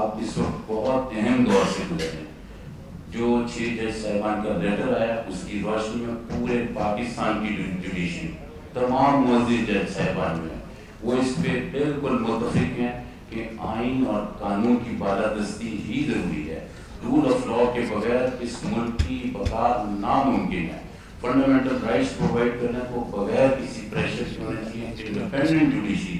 آپ اس وقت بہت اہم دور سے گزرے ہیں. جو 6 جج صاحبان کا لیٹر آیا اس کی روشنی میں پورے پاکستان کی جوڈیشری, تمام معزز جج صاحبان میں وہ اس پہ بالکل متفق ہیں کہ آئین اور قانون کی بالادستی ہی ضروری ہے. رول آف لا کے بغیر اس ملک کی بقا ناممکن ہے. فنڈامنٹل رائٹس پرووائڈ کرنے کو بغیر کسی پریشر کے ہونا چاہیے انڈیپینڈنٹ جوڈیشری,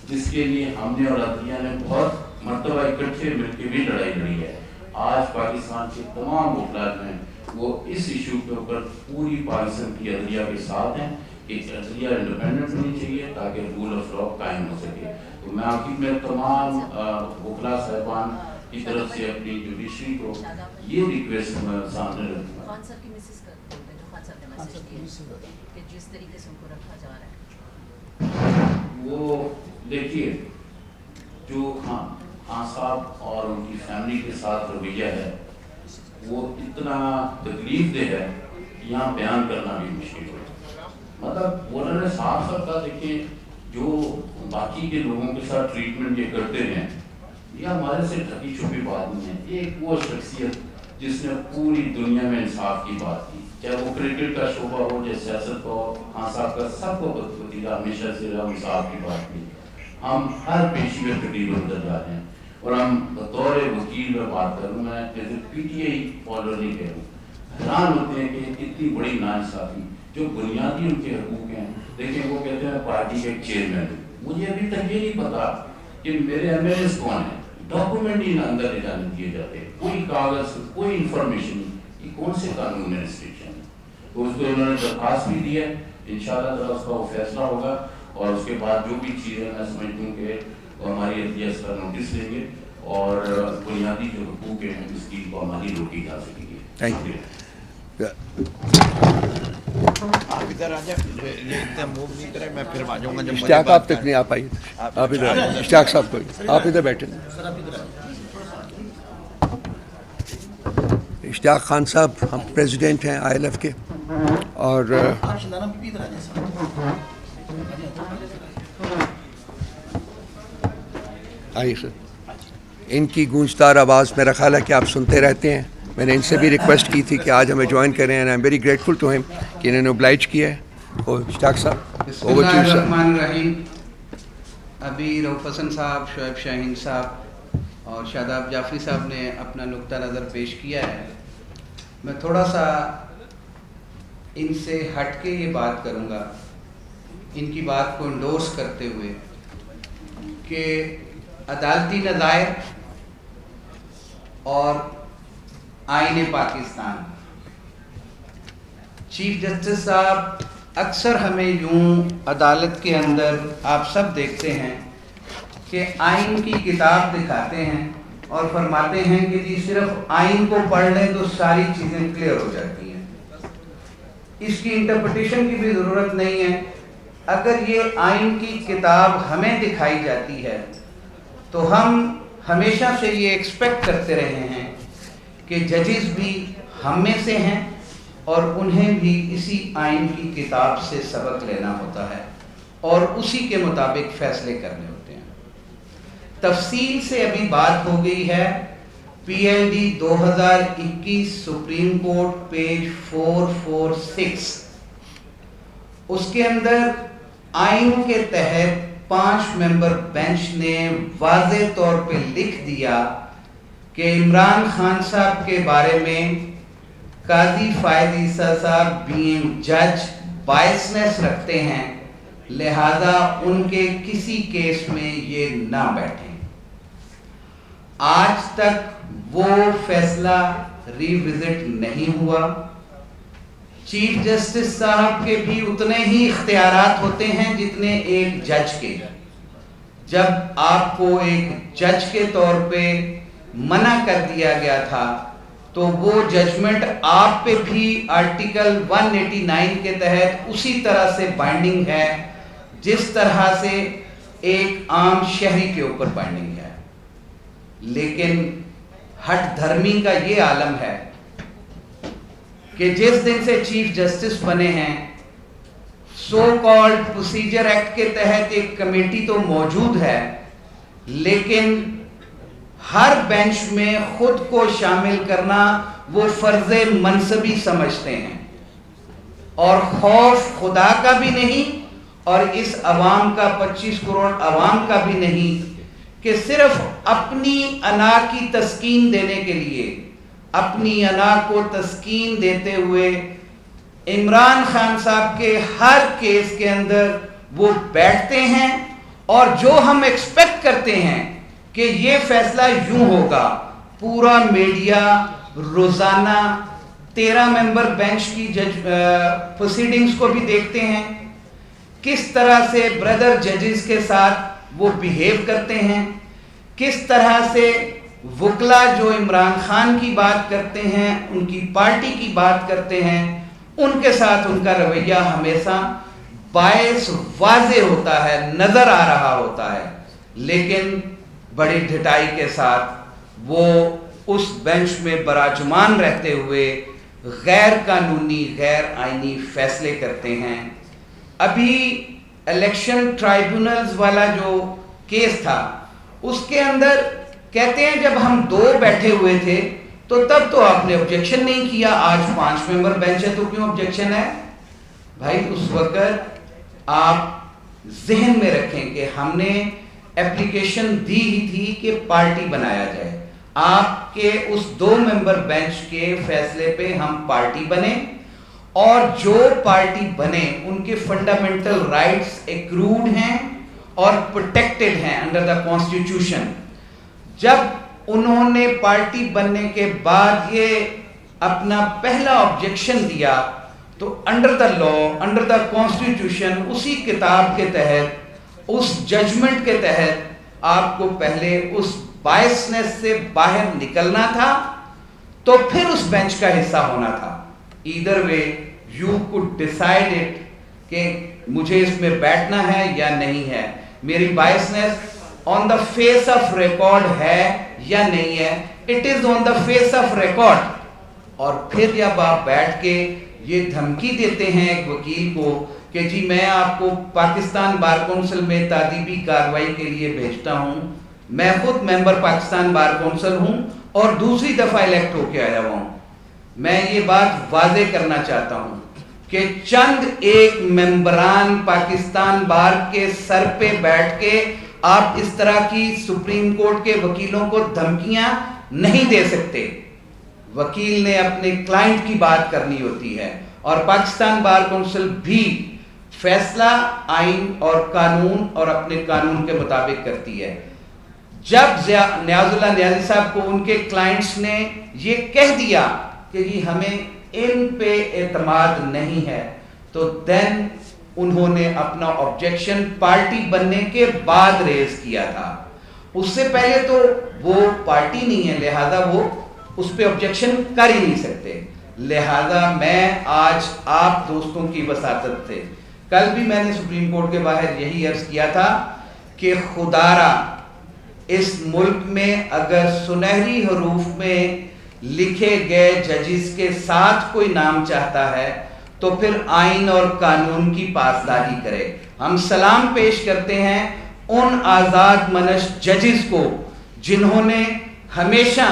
جس کے لیے ہم نے اور عدلیہ نے بہت مرتبہ اکٹھے مل کے بھی لڑائی لڑی ہے. آج پاکستان کے تمام وکلاء ہیں وہ اس ایشو کے اوپر پوری پاکستان کی عدلیہ کے ساتھ ہیں کہ عدلیہ انڈیپینڈنٹ ہونی چاہیے تاکہ رول آف لا قائم ہو سکے. تو میں آخر میں تمام وکلاء صاحبان کی طرف سے اپنی جوڈیشری کو یہ ریکویسٹ سامنے رکھوں گا. جس طریقے سے ان کو رکھا جا رہا ہے وہ دیکھیے جو خان صاحب اور ان کی فیملی کے ساتھ رویہ ہے وہ اتنا تکلیف دہ ہے کہ یہاں بیان کرنا بھی مشکل ہے. مطلب انہوں نے صاف کہا, دیکھیں جو باقی کے لوگوں کے ساتھ ٹریٹمنٹ یہ کرتے ہیں یہ ہمارے سے ڈھکی چھپی بات نہیں ہے. ایک وہ شخصیت جس نے پوری دنیا میں انصاف کی بات کی, چاہے وہ کرکٹ کا شعبہ ہو یا سیاست کا ہو, خان صاحب کا سب کو پسندیدہ ہمیشہ سے انصاف کی بات کی. ہم ہر پیشی میں تقریباً اتر جا رہے ہیں, اور ہم بطور وکیل میں بات کروں, میں جیسے پی ٹی آئی فالو نہیں کروں, حیران ہوتے ہیں کہ اتنی بڑی ناانصافی جو بنیادی ان کے حقوق ہیں. دیکھیں وہ کہتے ہیں پارٹی کے چیئرمین, مجھے ابھی تک یہ نہیں پتا کہ میرے ایم ایل ایز کون ہیں, ڈاکومنٹ ہی اندر لے جانے دیے جاتے, کوئی کاغذ کوئی انفارمیشن, یہ کون سے قانون میں ریسٹرکشن ہے. تو اس کو انہوں نے درخواست بھی دی ہے, انشاءاللہ تعالیٰ اس کا وہ فیصلہ ہوگا, اور اس کے بعد جو بھی چیزیں میں سمجھتا ہوں کہ ہماری عدلیہ اس کا نوٹس لیں گے اور بنیادی جو حقوق ہیں اس کی ہماری روکی جا سکے گی. Thank you. آپ ادھر آ جائیں, اتنا موو نہیں کریں, میں پھر آ جاؤں گا جب اشتیاق آپ تک نہیں آ پائی, آپ ادھر آ جائیں. اشتیاق صاحب کو آپ ادھر بیٹھے. اشتیاق خان صاحب ہم پریزیڈنٹ ہیں ILF کے, اور آئیے سر. ان کی گونجدار آواز میرا خیال ہے کہ آپ سنتے رہتے ہیں. میں نے ان سے بھی ریکویسٹ کی تھی کہ آج ہمیں جوائن کریں, and I am very grateful to ہم کہ انہوں نے اوبلائج کیا ہے. اشتیاق صاحب, بسم اللہ الرحمن الرحیم. ابھی رؤف حسن صاحب, شعیب شاہین صاحب اور شاداب جعفری صاحب نے اپنا نقطہ نظر پیش کیا ہے. میں تھوڑا سا ان سے ہٹ کے یہ بات کروں گا, ان کی بات کو انڈورس کرتے ہوئے, کہ عدالتی نظائر اور آئین پاکستان. چیف جسٹس صاحب اکثر ہمیں یوں عدالت کے اندر آپ سب دیکھتے ہیں کہ آئین کی کتاب دکھاتے ہیں اور فرماتے ہیں کہ جی صرف آئین کو پڑھ لیں تو ساری چیزیں کلیئر ہو جاتی ہیں, اس کی انٹرپریٹیشن کی بھی ضرورت نہیں ہے. اگر یہ آئین کی کتاب ہمیں دکھائی جاتی ہے تو ہم ہمیشہ سے یہ ایکسپیکٹ کرتے رہے ہیں کہ ججز بھی ہم میں سے ہیں اور انہیں بھی اسی آئین کی کتاب سے سبق لینا ہوتا ہے اور اسی کے مطابق فیصلے کرنے ہوتے ہیں. تفصیل سے ابھی بات ہو گئی ہے. PLD 2021 سپریم کورٹ پیج 446, اس کے اندر آئین کے تحت 5 ممبر بینچ نے واضح طور پہ لکھ دیا کہ عمران خان صاحب کے بارے میں قاضی فائز عیسیٰ صاحب بینگ جج بائسنس رکھتے ہیں, لہذا ان کے کسی کیس میں یہ نہ بیٹھیں. آج تک وہ فیصلہ ریوزٹ نہیں ہوا. چیف جسٹس صاحب کے بھی اتنے ہی اختیارات ہوتے ہیں جتنے ایک جج کے. جب آپ کو ایک جج کے طور پہ منع کر دیا گیا تھا تو وہ ججمنٹ آپ پہ بھی آرٹیکل 189 کے تحت اسی طرح سے بائنڈنگ ہے جس طرح سے ایک عام شہری کے اوپر بائنڈنگ ہے. لیکن ہٹ دھرمی کا یہ عالم ہے کہ جس دن سے چیف جسٹس بنے ہیں, سو کالڈ پروسیجر ایکٹ کے تحت ایک کمیٹی تو موجود ہے, لیکن ہر بینچ میں خود کو شامل کرنا وہ فرض منصبی سمجھتے ہیں, اور خوف خدا کا بھی نہیں اور اس عوام کا 25 کروڑ عوام کا بھی نہیں کہ صرف اپنی انا کی تسکین دینے کے لیے, اپنی انا کو تسکین دیتے ہوئے عمران خان صاحب کے ہر کیس کے اندر وہ بیٹھتے ہیں, اور جو ہم ایکسپیکٹ کرتے ہیں کہ یہ فیصلہ یوں ہوگا. پورا میڈیا روزانہ 13 ممبر بینچ کی پروسیڈنگز کو بھی دیکھتے ہیں, کس طرح سے بردر ججز کے ساتھ وہ بیہیو کرتے ہیں, کس طرح سے وکلا جو عمران خان کی بات کرتے ہیں, ان کی پارٹی کی بات کرتے ہیں, ان کے ساتھ ان کا رویہ ہمیشہ باعث واضح ہوتا ہے, نظر آ رہا ہوتا ہے. لیکن بڑی ڈھٹائی کے ساتھ وہ اس بینچ میں براجمان رہتے ہوئے غیر قانونی غیر آئینی فیصلے کرتے ہیں. ابھی الیکشن ٹرائیبونلز والا جو کیس تھا اس کے اندر کہتے ہیں جب ہم 2 بیٹھے ہوئے تھے تو تب تو آپ نے آبجیکشن نہیں کیا, آج 5 ممبر بینچ ہے تو کیوں آبجیکشن ہے. بھائی اس وقت آپ ذہن میں رکھیں کہ ہم نے اپلیکیشن دی ہی تھی کہ پارٹی بنایا جائے. آپ کے اس 2 ممبر بینچ کے فیصلے پہ ہم پارٹی بنے, اور جو پارٹی بنے ان کے فنڈامنٹل رائٹس ایکروڈ ہیں اور پروٹیکٹڈ ہیں انڈر دا کانسٹیٹیوشن. جب انہوں نے پارٹی بننے کے بعد یہ اپنا پہلا آبجیکشن دیا تو under the law, under the constitution, اسی کتاب کے تحت, اس ججمنٹ کے تحت آپ کو پہلے اس بائسنس سے باہر نکلنا تھا تو پھر اس بینچ کا حصہ ہونا تھا. either way you could decide it کہ مجھے اس میں بیٹھنا ہے یا نہیں ہے. میری biasness on the face of record ہے یا نہیں ہے, it is on the face of record. اور پھر جب آپ بیٹھ کے یہ دھمکی دیتے ہیں ایک وکیل کو کہ جی میں آپ کو پاکستان بار کونسل میں تادیبی کارروائی کے لیے بھیجتا ہوں, میں خود ممبر پاکستان بار کونسل ہوں اور دوسری دفعہ الیکٹ ہو کے آیا ہوا ہوں. میں یہ بات واضح کرنا چاہتا ہوں کہ چند ایک ممبران پاکستان بار کے سر پہ بیٹھ کے آپ اس طرح کی سپریم کورٹ کے وکیلوں کو دھمکیاں نہیں دے سکتے. وکیل نے اپنے کلائنٹ کی بات کرنی ہوتی ہے, اور پاکستان بار کونسل بھی فیصلہ آئین اور قانون اور اپنے قانون کے مطابق کرتی ہے. جب نیاز اللہ نیازی صاحب کو ان کے کلائنٹس نے یہ کہہ دیا کہ جی ہمیں ان پہ اعتماد نہیں ہے, تو دین انہوں نے اپنا آبجیکشن پارٹی بننے کے بعد ریز کیا تھا. اس سے پہلے تو وہ پارٹی نہیں ہے, لہذا وہ اس پہ آبجیکشن کر ہی نہیں سکتے. لہذا میں آج آپ دوستوں کی وساطت سے, کل بھی میں نے سپریم کورٹ کے باہر یہی عرض کیا تھا کہ خدارا اس ملک میں اگر سنہری حروف میں لکھے گئے ججز کے ساتھ کوئی نام چاہتا ہے تو پھر آئین اور قانون کی پاسداری کرے. ہم سلام پیش کرتے ہیں ان آزاد منش ججز کو جنہوں نے ہمیشہ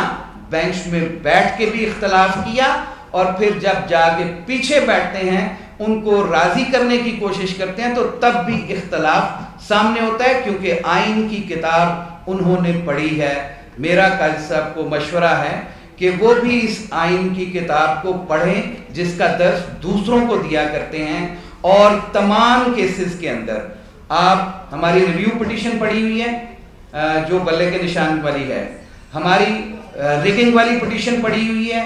بینچ میں بیٹھ کے بھی اختلاف کیا, اور پھر جب جا کے پیچھے بیٹھتے ہیں ان کو راضی کرنے کی کوشش کرتے ہیں تو تب بھی اختلاف سامنے ہوتا ہے, کیونکہ آئین کی کتاب انہوں نے پڑھی ہے. میرا قاضی صاحب کو مشورہ ہے کہ وہ بھی اس آئین کی کتاب کو پڑھیں جس کا درس دوسروں کو دیا کرتے ہیں. اور تمام کیسز کے اندر آپ ہماری ریویو پٹیشن پڑھی ہوئی ہے جو بلے کے نشان والی ہے, ہماری ریگنگ والی پٹیشن پڑھی ہوئی ہے,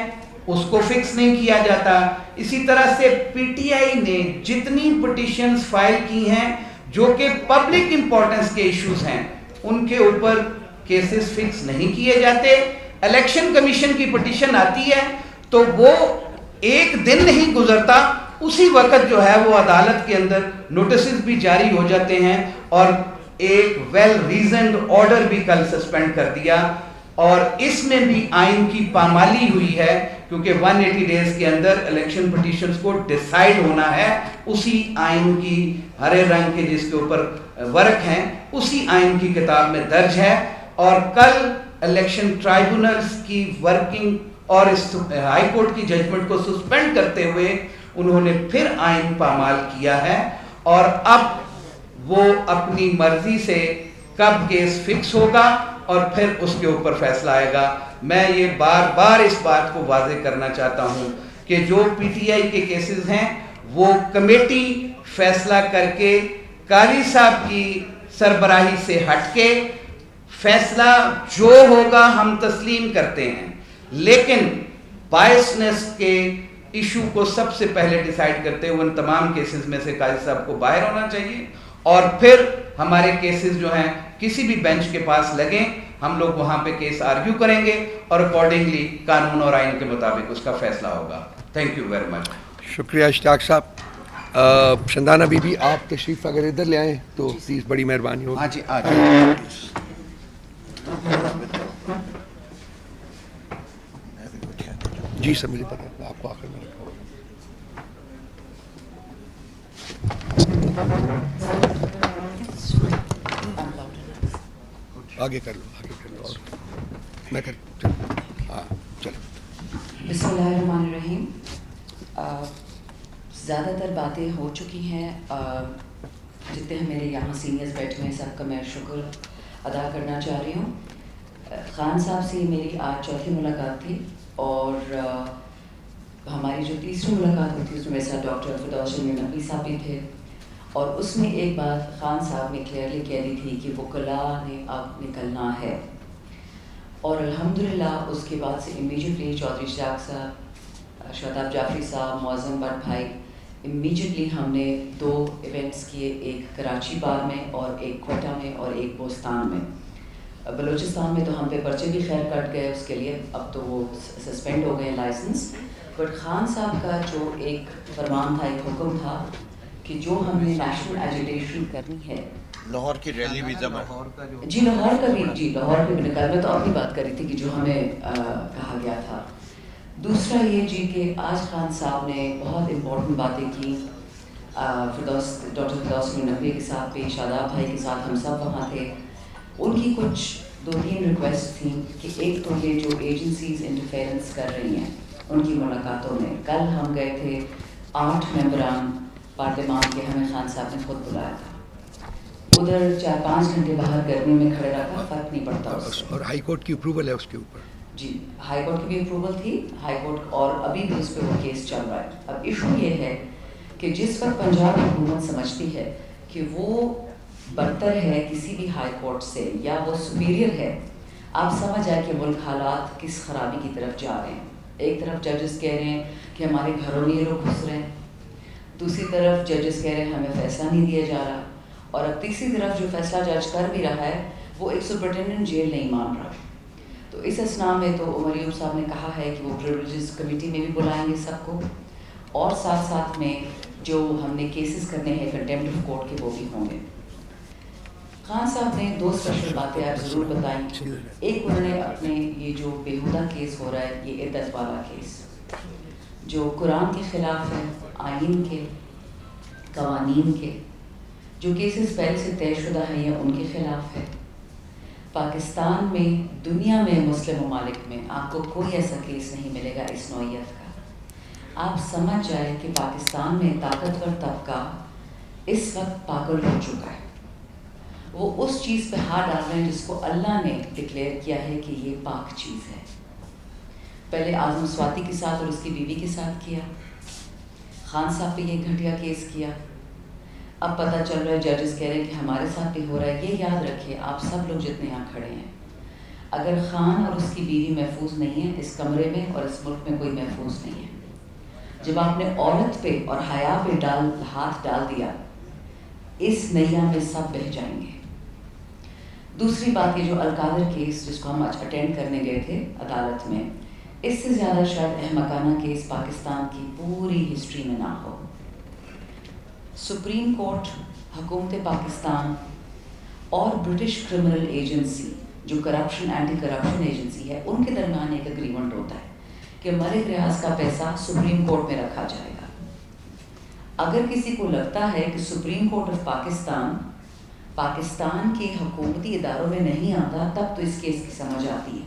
اس کو فکس نہیں کیا جاتا. اسی طرح سے پی ٹی آئی نے جتنی پٹیشنز فائل کی ہیں جو کہ پبلک امپورٹنس کے ایشوز ہیں ان کے اوپر کیسز فکس نہیں کیے جاتے. الیکشن کمیشن کی پٹیشن آتی ہے تو وہ ایک دن نہیں گزرتا, اسی وقت جو ہے وہ عدالت کے اندر نوٹسز بھی جاری ہو جاتے ہیں, اور ایک ویل ریزنڈ آرڈر بھی کل سسپینڈ کر دیا. اور اس میں بھی آئین کی پامالی ہوئی ہے, کیونکہ 180 ڈیز کے اندر الیکشن پٹیشنز کو ڈیسائیڈ ہونا ہے اسی آئین کی ہرے رنگ کے جس کے اوپر ورق ہیں اسی آئین کی کتاب میں درج ہے. اور کل الیکشن ٹرائیبونلز کی ورکنگ اور اس ہائی کورٹ کی ججمنٹ کو سسپینڈ کرتے ہوئے انہوں نے پھر آئین پامال کیا ہے, اور اب وہ اپنی مرضی سے کب کیس فکس ہوگا اور پھر اس کے اوپر فیصلہ آئے گا. میں یہ بار بار اس بات کو واضح کرنا چاہتا ہوں کہ جو پی ٹی آئی کے کیسز ہیں وہ کمیٹی فیصلہ کر کے قاضی صاحب کی سربراہی سے ہٹ کے فیصلہ جو ہوگا ہم تسلیم کرتے ہیں, لیکن بائسنس کے ایشو کو سب سے پہلے ڈیسائیڈ کرتے ہوئے ان تمام کیسز میں سے قاضی صاحب کو باہر ہونا چاہیے, اور پھر ہمارے کیسز جو ہیں کسی بھی بینچ کے پاس لگیں, ہم لوگ وہاں پہ کیس آرگیو کریں گے اور اکارڈنگلی قانون اور آئین کے مطابق اس کا فیصلہ ہوگا. Thank you very much. شکریہ اشتیاق صاحب. شندانہ بی بی آپ تشریف اگر ادھر لے آئیں تو پلیز بڑی مہربانی ہوگی. ہاں جی آ جائیں. جی سر مجھے پتا ہے آپ کو آخر میں رکھا ہوگا. آگے کر لو اور میں کر ہاں چلو. بسم اللہ الرحمن الرحیم. زیادہ تر باتیں ہو چکی ہیں, جتنے میرے یہاں سینئرز بیٹھے ہیں سب کا میں شکر ادا کرنا چاہ رہی ہوں. خان صاحب سے میری آج چوتھی ملاقات تھی, اور ہماری جو تیسری ملاقات ہوئی تھی اس میں میرے ساتھ ڈاکٹر فردوس نقوی صاحب بھی تھے, اور اس میں ایک بات خان صاحب نے کلیئرلی کہہ دی تھی کہ وکلاء نے اب نکلنا ہے, اور الحمدللہ اس کے بعد سے امیجیٹلی چودھری اشتیاق صاحب, شہتاب جعفری صاحب, معظم بٹ بھائی, امیجیٹلی ہم نے 2 ایونٹس کیے, ایک کراچی بار میں اور ایک کوئٹہ میں اور ایک بوستان میں. بلوچستان میں تو ہم پہ پرچے بھی خیر کٹ گئے اس کے لیے, اب تو وہ سسپینڈ ہو گئے لائسنس. بٹ خان صاحب کا جو ایک فرمان تھا, ایک حکم تھا کہ جو ہم نے نیشنل ایجیٹیشن کرنی ہے, لاہور کی ریلی بھی جب جی لاہور کا بھی نکال, میں تو اپنی بات کر رہی تھی کہ جو ہمیں کہا گیا تھا. دوسرا یہ جی کہ آج خان صاحب نے بہت امپورٹنٹ باتیں کی. ڈاکٹر فردوس نقوی کے ساتھ بھی, شاداب بھائی کے ساتھ ہم سب وہاں تھے. ان کی کچھ 2-3 ریکویسٹ تھیں کہ ایک تو یہ جو ایجنسیز انٹرفیئرنس کر رہی ہیں ان کی ملاقاتوں میں, کل ہم گئے تھے 8 ممبران پارلیمان کے, ہمیں خان صاحب نے خود بلایا تھا. ادھر 4-5 گھنٹے باہر گرمی میں کھڑے رہا تھا, فرق نہیں پڑتا اس سے. اور ہائی کورٹ کی اپروول ہے اس کے اوپر. جی ہائی کورٹ کی بھی اپروول تھی, ہائی کورٹ, اور ابھی بھی اس پہ وہ کیس چل رہا ہے. اب ایشو یہ ہے کہ جس وقت پنجاب حکومت سمجھتی ہے کہ وہ برتر ہے کسی بھی ہائی کورٹ سے یا وہ سپیریئر ہے, آپ سمجھ آئے کہ ملک حالات کس خرابی کی طرف جا رہے ہیں. ایک طرف ججز کہہ رہے ہیں کہ ہمارے گھروں میں یہ لوگ گھس رہے ہیں, دوسری طرف ججز کہہ رہے ہیں ہمیں فیصلہ نہیں دیا جا رہا, اور اب تیسری طرف جو فیصلہ جج کر بھی رہا ہے وہ ایک سپرنٹینڈنٹ جیل نہیں مان رہا. تو اس اسنا میں تو عمر ایوب صاحب نے کہا ہے کہ وہ پریویلیجز کمیٹی میں بھی بلائیں گے سب کو, اور ساتھ ساتھ میں جو ہم نے کیسز کرنے ہیں کنٹیمپٹ آف کورٹ کے وہ بھی ہوں گے. خان صاحب نے 2 اسپیشل باتیں آپ ضرور بتائیں. ایک انہوں نے اپنے یہ جو بیہودہ کیس ہو رہا ہے, یہ عدت والا کیس جو قرآن کے خلاف ہے, آئین کے, قوانین کے, جو کیسز پہلے سے طے شدہ ہیں یہ ان کے خلاف ہے. پاکستان میں, دنیا میں, مسلم ممالک میں آپ کو کوئی ایسا کیس نہیں ملے گا اس نوعیت کا. آپ سمجھ جائے کہ پاکستان میں طاقتور طبقہ اس وقت پاگل ہو چکا ہے. وہ اس چیز پہ ہاتھ ڈال رہے ہیں جس کو اللہ نے ڈکلیئر کیا ہے کہ یہ پاک چیز ہے. پہلے اعظم سواتی کے ساتھ اور اس کی بیوی کے ساتھ کیا, خان صاحب پہ یہ گھٹیا کیس کیا, اب پتہ چل رہا ہے ججز کہہ رہے ہیں کہ ہمارے ساتھ بھی ہو رہا ہے. یہ یاد رکھیں آپ سب لوگ جتنے یہاں کھڑے ہیں, اگر خان اور اس کی بیوی محفوظ نہیں ہے اس کمرے میں اور اس ملک میں کوئی محفوظ نہیں ہے. جب آپ نے عورت پہ اور حیا پہ ہاتھ ڈال دیا, اس نیا میں سب بہہ جائیں گے. دوسری بات, یہ جو القادر کیس جس کو ہم آج اٹینڈ کرنے گئے تھے عدالت میں, اس سے زیادہ شاید احمقانہ کیس پاکستان کی پوری ہسٹری میں نہ ہو. سپریم کورٹ, حکومت پاکستان اور برٹش کرمنل ایجنسی جو کرپشن اینٹی کرپشن ایجنسی ہے, ان کے درمیان ایک اگریمنٹ ہوتا ہے کہ ملک ریاض کا پیسہ سپریم کورٹ میں رکھا جائے گا. اگر کسی کو لگتا ہے کہ سپریم کورٹ آف پاکستان کے حکومتی اداروں میں نہیں آتا تب تو اس کیس کی سمجھ آتی ہے.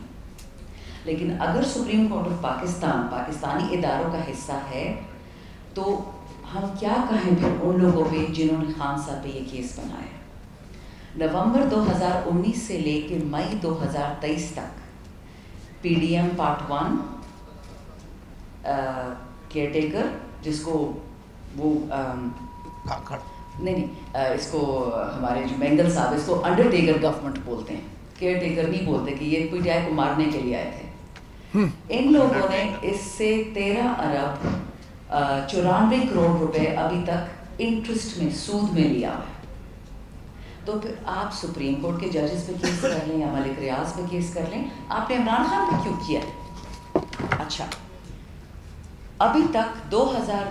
لیکن اگر supreme court of Pakistan Pakistani اداروں کا حصہ ہے تو ہم کیا کہیں پھر ان لوگوں پہ جنہوں نے خان صاحب پہ یہ کیس بنایا. نومبر 2019 سے لے کے مئی 2023 تک P D am part 1 care taker, جس کو وہ نہیں اس کو ہمارے جو مینگل صاحب اس کو انڈر ٹیکر گورنمنٹ بولتے ہیں, کیئر ٹیکر نہیں بولتے کہ یہ پی ٹی آئی کو مارنے کے لیے آئے تھے. ان لوگوں نے اس سے 13 ارب 94 کروڑ روپے ابھی تک انٹرسٹ میں, سود میں لیا ہے. تو پھر آپ سپریم کورٹ کے ججز پہ کیس کر لیں یا ملک ریاض پہ کیس کر لیں, آپ نے عمران خان پہ کیوں کیا؟ اچھا, ابھی تک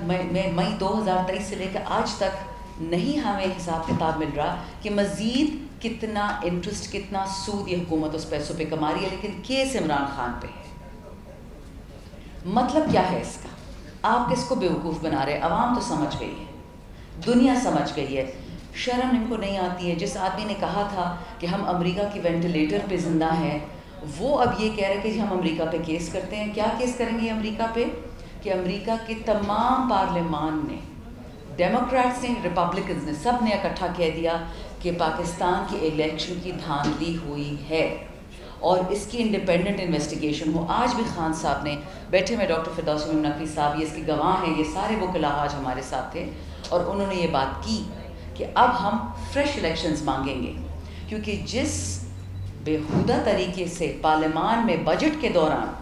مئی 2023 سے لے کے آج تک نہیں ہمیں حساب کتاب مل رہا کہ مزید کتنا انٹرسٹ, کتنا سود یہ حکومت اس پیسوں پہ کما رہی ہے, لیکن کیس عمران خان پہ ہے. مطلب کیا ہے اس کا؟ آپ کس کو بیوقوف بنا رہے ہیں؟ عوام تو سمجھ گئی ہے, دنیا سمجھ گئی ہے. شرم ان کو نہیں آتی ہے. جس آدمی نے کہا تھا کہ ہم امریکہ کی وینٹیلیٹر پہ زندہ ہیں, وہ اب یہ کہہ رہے کہ جی ہم امریکہ پہ کیس کرتے ہیں. کیا کیس کریں گے امریکہ پہ؟ کہ امریکہ کے تمام پارلیمان نے, ڈیموکریٹس نے, ریپبلکنز نے, سب نے اکٹھا کہہ دیا کہ پاکستان کی الیکشن کی دھاندلی ہوئی ہے اور اس کی انڈیپینڈنٹ انویسٹیگیشن ہو. آج بھی خان صاحب نے بیٹھے میں ڈاکٹر فردوس نقوی صاحب, یہ اس کے گواہ ہیں, یہ سارے وکلاء آج ہمارے ساتھ تھے, اور انہوں نے یہ بات کی کہ اب ہم فریش الیکشنز مانگیں گے, کیونکہ جس بےہودہ طریقے سے پارلیمان میں بجٹ کے دوران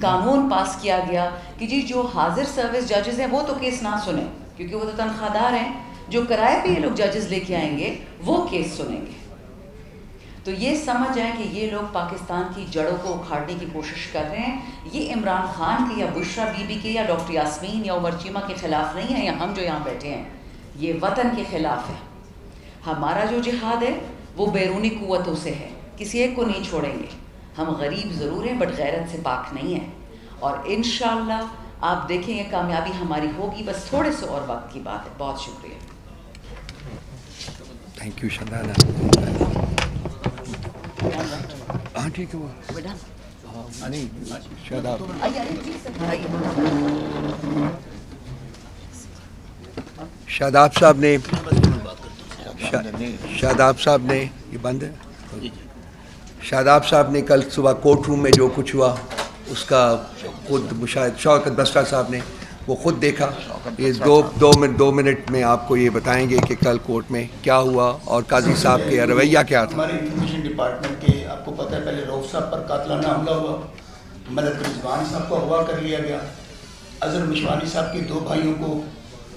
قانون پاس کیا گیا کہ جی جو حاضر سروس ججز ہیں وہ تو کیس نہ سنیں کیونکہ وہ تو تنخواہ دار ہیں, جو کرائے پہ یہ لوگ ججز لے کے آئیں گے وہ کیس سنیں گے. تو یہ سمجھ جائیں کہ یہ لوگ پاکستان کی جڑوں کو اکھاڑنے کی کوشش کر رہے ہیں. یہ عمران خان کے یا بشرا بی بی کے یا ڈاکٹر یاسمین یا عمر چیمہ کے خلاف نہیں ہے، یا ہم جو یہاں بیٹھے ہیں، یہ وطن کے خلاف ہے. ہمارا جو جہاد ہے وہ بیرونی قوتوں سے ہے، کسی ایک کو نہیں چھوڑیں گے. ہم غریب ضرور ہیں بٹ غیرت سے پاک نہیں ہیں، اور انشاءاللہ آپ دیکھیں گے کامیابی ہماری ہوگی. بس تھوڑے سے اور وقت کی بات ہے. بہت شکریہ. Thank you Shadana. ہاں ٹھیک ہے وہ نہیں شاداب. شاداب صاحب نے یہ بند ہے. شاداب صاحب نے کل صبح کورٹ روم میں جو کچھ ہوا اس کا خود مشاہد، شوکت بسرا صاحب نے وہ خود دیکھا. یہ دو منٹ میں آپ کو یہ بتائیں گے کہ کل کورٹ میں کیا ہوا اور قاضی صاحب کے رویہ کیا تھا. ہمارے انفارمیشن ڈپارٹمنٹ کے آپ کو پتہ ہے پہلے روف صاحب پر قاتلانہ حملہ ہوا، ملک رضوان صاحب کو اغوا کر لیا گیا، اظہر مشوانی صاحب کے 2 بھائیوں کو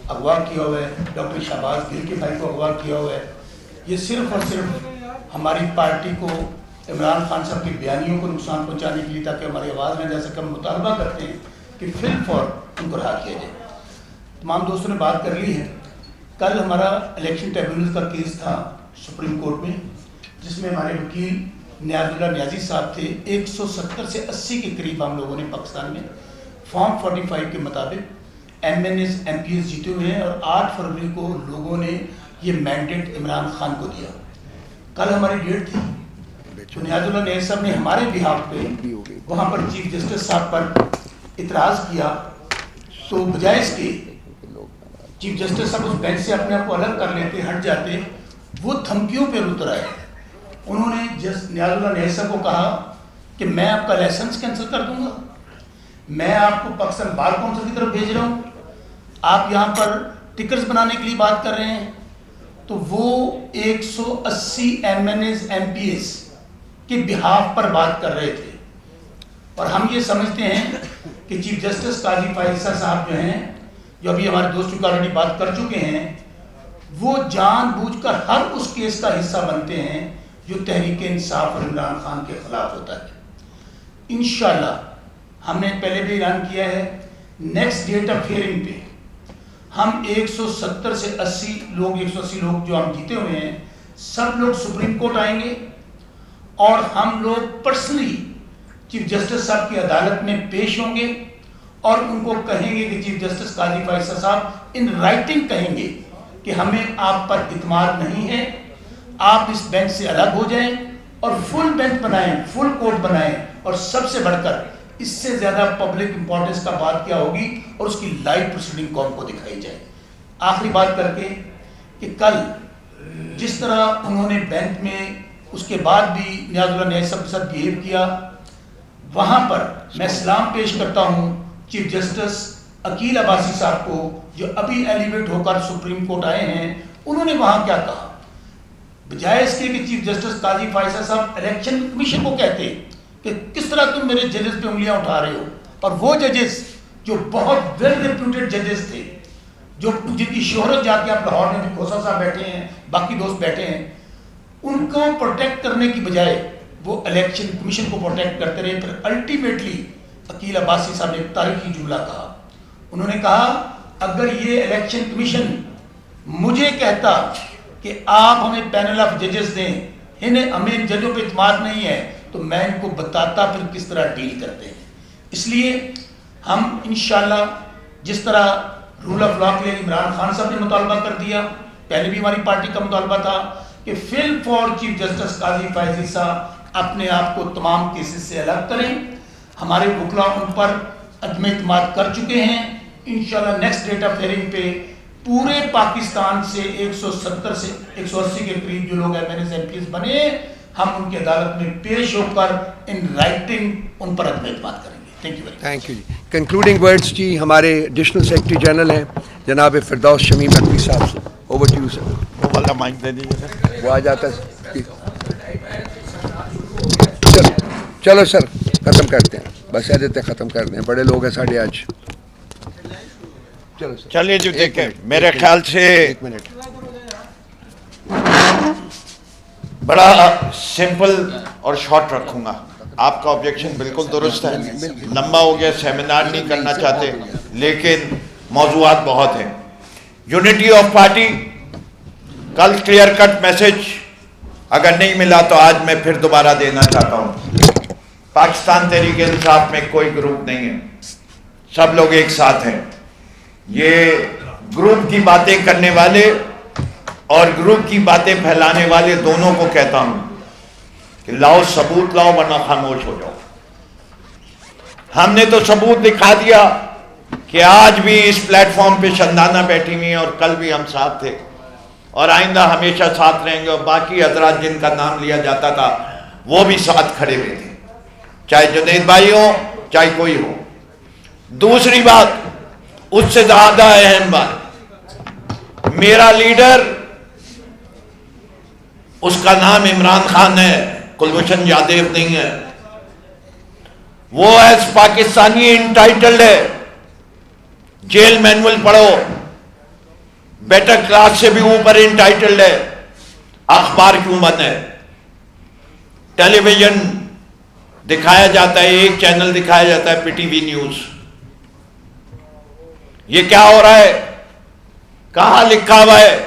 اغوا کیا ہوا ہے، ڈاکٹر شہباز گل کے بھائی کو اغوا کیا ہوا ہے. یہ صرف اور صرف ہماری پارٹی کو عمران خان صاحب کی بیانیوں کو نقصان پہنچانے کے لیے، تاکہ ہماری آواز نہ جا سکے. ہم مطالبہ کرتے ہیں کہ فی الفور ان کو رہا کیا جائے. تمام دوستوں نے بات کر لی ہے. کل ہمارا الیکشن ٹریبیونل کا کیس تھا سپریم کورٹ میں، جس میں ہمارے وکیل نیاز اللہ نیازی صاحب تھے. 170 سے 80 کے قریب ہم لوگوں نے پاکستان میں فارم 45 کے مطابق MNs MPs جیتے ہوئے ہیں، اور 8 فروری کو لوگوں نے یہ مینڈیٹ عمران خان کو دیا. کل ہماری ڈیٹ تھی تو نیاز اللہ نیازی صاحب نے ہمارے بہاف پہ وہاں پر چیف جسٹس صاحب پر اعتراض کیا. تو بجائے اس کے چیف جسٹس صاحب اس بینچ سے اپنے آپ کو الگ کر لیتے، ہٹ جاتے، وہ دھمکیوں پہ اتر آئے. انہوں نے نیاز اللہ نیازی صاحب کو کہا کہ میں آپ کا لائسنس کینسل کر دوں گا، میں آپ کو پاکستان بار کونسل کی طرف بھیج رہا ہوں، آپ یہاں پر ٹکرز بنانے کے لیے بات کر رہے ہیں. تو وہ 180 MNs MPs کے بہاف پر بات کر رہے تھے. اور ہم یہ سمجھتے ہیں کہ چیف جسٹس قاضی فائزہ صاحب جو ہیں، جو ابھی ہمارے دوست چکا آلریڈی بات کر چکے ہیں، وہ جان بوجھ کر ہر اس کیس کا حصہ بنتے ہیں جو تحریک انصاف اور عمران خان کے خلاف ہوتا ہے. انشاءاللہ ہم نے پہلے بھی اعلان کیا ہے، نیکسٹ ڈیٹ آف ہیئرنگ پہ ہم 170 سے 80 لوگ 180 لوگ جو ہم جیتے ہوئے ہیں، سب لوگ سپریم کورٹ آئیں گے، اور ہم لوگ پرسنلی چیف جسٹس صاحب کی عدالت میں پیش ہوں گے اور ان کو کہیں گے کہ چیف جسٹس قاضی فائزہ صاحب ان رائٹنگ کہیں گے کہ ہمیں آپ پر اعتماد نہیں ہے، آپ اس بینچ سے الگ ہو جائیں اور فل بینچ بنائیں، فل کورٹ بنائیں. اور سب سے بڑھ کر اس سے زیادہ پبلک امپورٹنس کا بات کیا ہوگی، اور اس کی لائیو پروسیڈنگ قوم کو دکھائی جائے. آخری بات کر کے کہ کل جس طرح انہوں نے بینچ میں اس کے بعد بھی نیاز اللہ نیازی صاحب کے ساتھ بہیو کیا، وہاں پر میں سلام پیش کرتا ہوں چیف جسٹس عقیل عباسی صاحب کو، جو ابھی ایلیویٹ ہو کر سپریم کورٹ آئے ہیں. انہوں نے وہاں کیا کہا، بجائے اس کے کہ چیف جسٹس قاضی فائزہ صاحب الیکشن کمیشن کو کہتے کہ کس طرح تم میرے ججز پہ انگلیاں اٹھا رہے ہو، اور وہ ججز جو بہت ویل ریپیوٹیڈ ججز تھے، جو جن کی شہرت جا کے آپ لاہور میں بھی کھوسا صاحب بیٹھے ہیں، باقی دوست بیٹھے ہیں، ان کو پروٹیکٹ کرنے کی بجائے وہ الیکشن کمیشن کو پروٹیکٹ کرتے رہے. پھر الٹیمیٹلی عقیل عباسی صاحب نے ایک تاریخی جملہ کہا. انہوں نے کہا اگر یہ الیکشن کمیشن مجھے کہتا کہ آپ ہمیں پینل آف ججز دیں، ہمیں ان ججوں پہ اعتماد نہیں ہے، تو میں ان کو بتاتا پھر کس طرح ڈیل کرتے ہیں. اس لیے ہم انشاءاللہ جس طرح رول آف لا کے لیے عمران خان صاحب نے مطالبہ کر دیا، پہلے بھی ہماری پارٹی کا مطالبہ تھا کہ فل فور چیف جسٹس قاضی فائزی صاحب اپنے آپ کو تمام کیسز سے الگ کریں. ہمارے وکلا ان پر عدم اعتماد کر چکے ہیں. انشاءاللہ نیکسٹ ڈیٹ آف ہیئرنگ پہ پورے پاکستان سے 170 سے 180 کے قریب جو لوگ MNs MPs بنے، ہم ان کی عدالت میں پیش ہو کر ان رائٹنگ ان پر عدم اعتماد کریں گے. Thank you. تھینک یو جی. کنکلوڈنگ ورڈز جی ہمارے ایڈیشنل سیکرٹری جنرل ہیں جناب فردوس شمیم نقوی صاحب سے. Over to you sir. وہ والا مائک دے دیجیے سر. وہ آ جاتا ہے. چلو سر ختم کرتے ہیں، بس دیتے ختم کر دیں، بڑے لوگ ہیں ساڑھے آج. چلو سر چلیے جو دیکھیں میرے خیال سے ایک منٹ بڑا سمپل اور شارٹ رکھوں گا. آپ کا آبجیکشن بالکل درست ہے, لمبا ہو گیا, سیمینار نہیں کرنا چاہتے, لیکن موضوعات بہت ہیں. یونٹی آف پارٹی, کل کلیئر کٹ میسج اگر نہیں ملا تو آج میں پھر دوبارہ دینا چاہتا ہوں. پاکستان تحریک انصاف میں کوئی گروپ نہیں ہے, سب لوگ ایک ساتھ ہیں. یہ گروپ کی باتیں کرنے والے اور گروپ کی باتیں پھیلانے والے دونوں کو کہتا ہوں کہ لاؤ ثبوت لاؤ ورنہ خاموش ہو جاؤ. ہم نے تو ثبوت دکھا دیا کہ آج بھی اس پلیٹ فارم پہ شندانہ بیٹھی ہوئی ہیں اور کل بھی ہم ساتھ تھے اور آئندہ ہمیشہ ساتھ رہیں گے, اور باقی حضرات جن کا نام لیا جاتا تھا وہ بھی ساتھ کھڑے ہوئے تھے, چاہے جنید بھائی ہو چاہے کوئی ہو. دوسری بات, اس سے زیادہ اہم بات, میرا لیڈر اس کا نام عمران خان ہے, کلبھوشن یادو نہیں ہے. وہ ایز پاکستانی انٹائٹلڈ ہے. جیل مینول پڑھو, بیٹر کلاس سے بھی اوپر انٹائٹلڈ ہے. اخبار کیوں بند ہے؟ ٹیلی ویژن دکھایا جاتا ہے, ایک چینل دکھایا جاتا ہے, پی ٹی وی نیوز. یہ کیا ہو رہا ہے؟ کہاں لکھا ہوا ہے؟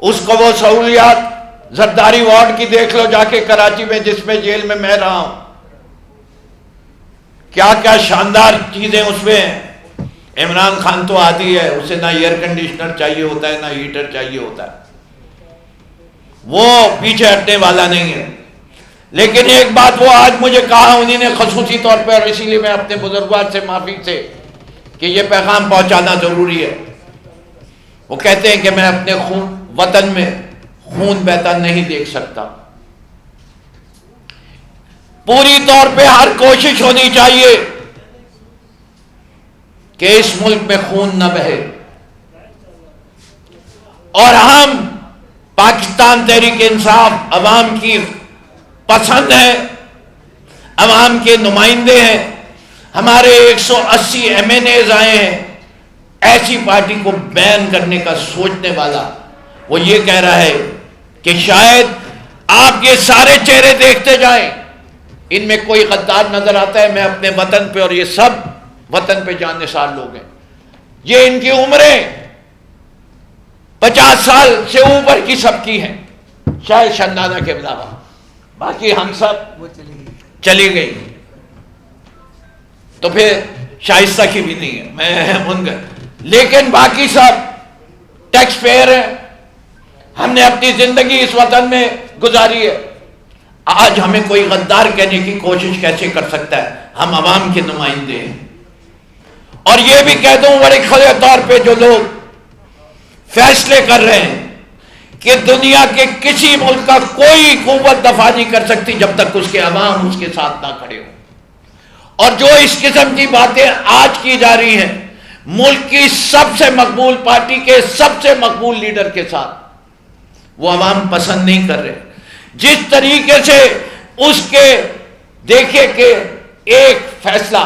اس کو وہ سہولیات زرداری وارڈ کی دیکھ لو جا کے کراچی میں, جس میں جیل میں رہا ہوں. کیا کیا شاندار چیزیں اس میں ہیں. عمران خان تو عادی ہے, اسے نہ ایئر کنڈیشنر چاہیے ہوتا ہے نہ ہیٹر چاہیے ہوتا ہے, وہ پیچھے ہٹنے والا نہیں ہے. لیکن ایک بات وہ آج مجھے کہا انہوں نے خصوصی طور پر, اور اسی لیے میں اپنے بزرگوار سے معافی سے کہ یہ پیغام پہنچانا ضروری ہے. وہ کہتے ہیں کہ میں اپنے وطن میں خون بہتا نہیں دیکھ سکتا. پوری طور پہ ہر کوشش ہونی چاہیے کہ اس ملک میں خون نہ بہے, اور ہم پاکستان تحریک انصاف عوام کی پسند ہے, عوام کے نمائندے ہیں. ہمارے 180 ایم این ایز آئے ہیں. ایسی پارٹی کو بین کرنے کا سوچنے والا وہ یہ کہہ رہا ہے کہ شاید آپ یہ سارے چہرے دیکھتے جائیں, ان میں کوئی غدار نظر آتا ہے. میں اپنے وطن پہ, اور یہ سب وطن پہ جان نثار لوگ ہیں, یہ ان کی عمریں 50 سال سے اوپر کی سب کی ہیں, شاید شندانہ کے علاوہ. باقی ہم سب چلی گئی تو پھر شائستہ کی بھی نہیں ہے, میں ان گئے. لیکن باقی سب ٹیکس پیئر ہیں. ہم نے اپنی زندگی اس وطن میں گزاری ہے. آج ہمیں کوئی غدار کہنے کی کوشش کیسے کر سکتا ہے؟ ہم عوام کے نمائندے ہیں. اور یہ بھی کہہ دوں بڑے کھلے طور پہ, جو لوگ فیصلے کر رہے ہیں کہ دنیا کے کسی ملک کا کوئی قوت دفاع نہیں کر سکتی جب تک اس کے عوام اس کے ساتھ نہ کھڑے ہوں. اور جو اس قسم کی باتیں آج کی جا رہی ہیں ملک کی سب سے مقبول پارٹی کے سب سے مقبول لیڈر کے ساتھ, وہ عوام پسند نہیں کر رہے. جس طریقے سے اس کے دیکھے کہ ایک فیصلہ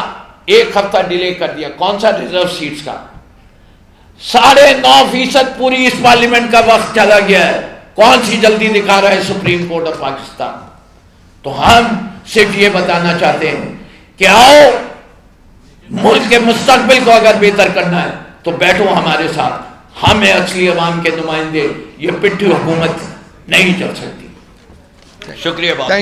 1 ہفتہ ڈیلے کر دیا, کون سا ریزرو سیٹس کا, 9.5% پوری اس پارلیمنٹ کا وقت چلا گیا ہے. کون سی جلدی دکھا رہا ہے سپریم کورٹ آف پاکستان؟ تو ہم صرف یہ بتانا چاہتے ہیں کہ آؤ, ملک کے مستقبل کو اگر بہتر کرنا ہے تو بیٹھو ہمارے ساتھ. ہم ہیں اصلی عوام کے نمائندے, یہ پٹھی حکومت نہیں چل سکتی. شکریہ.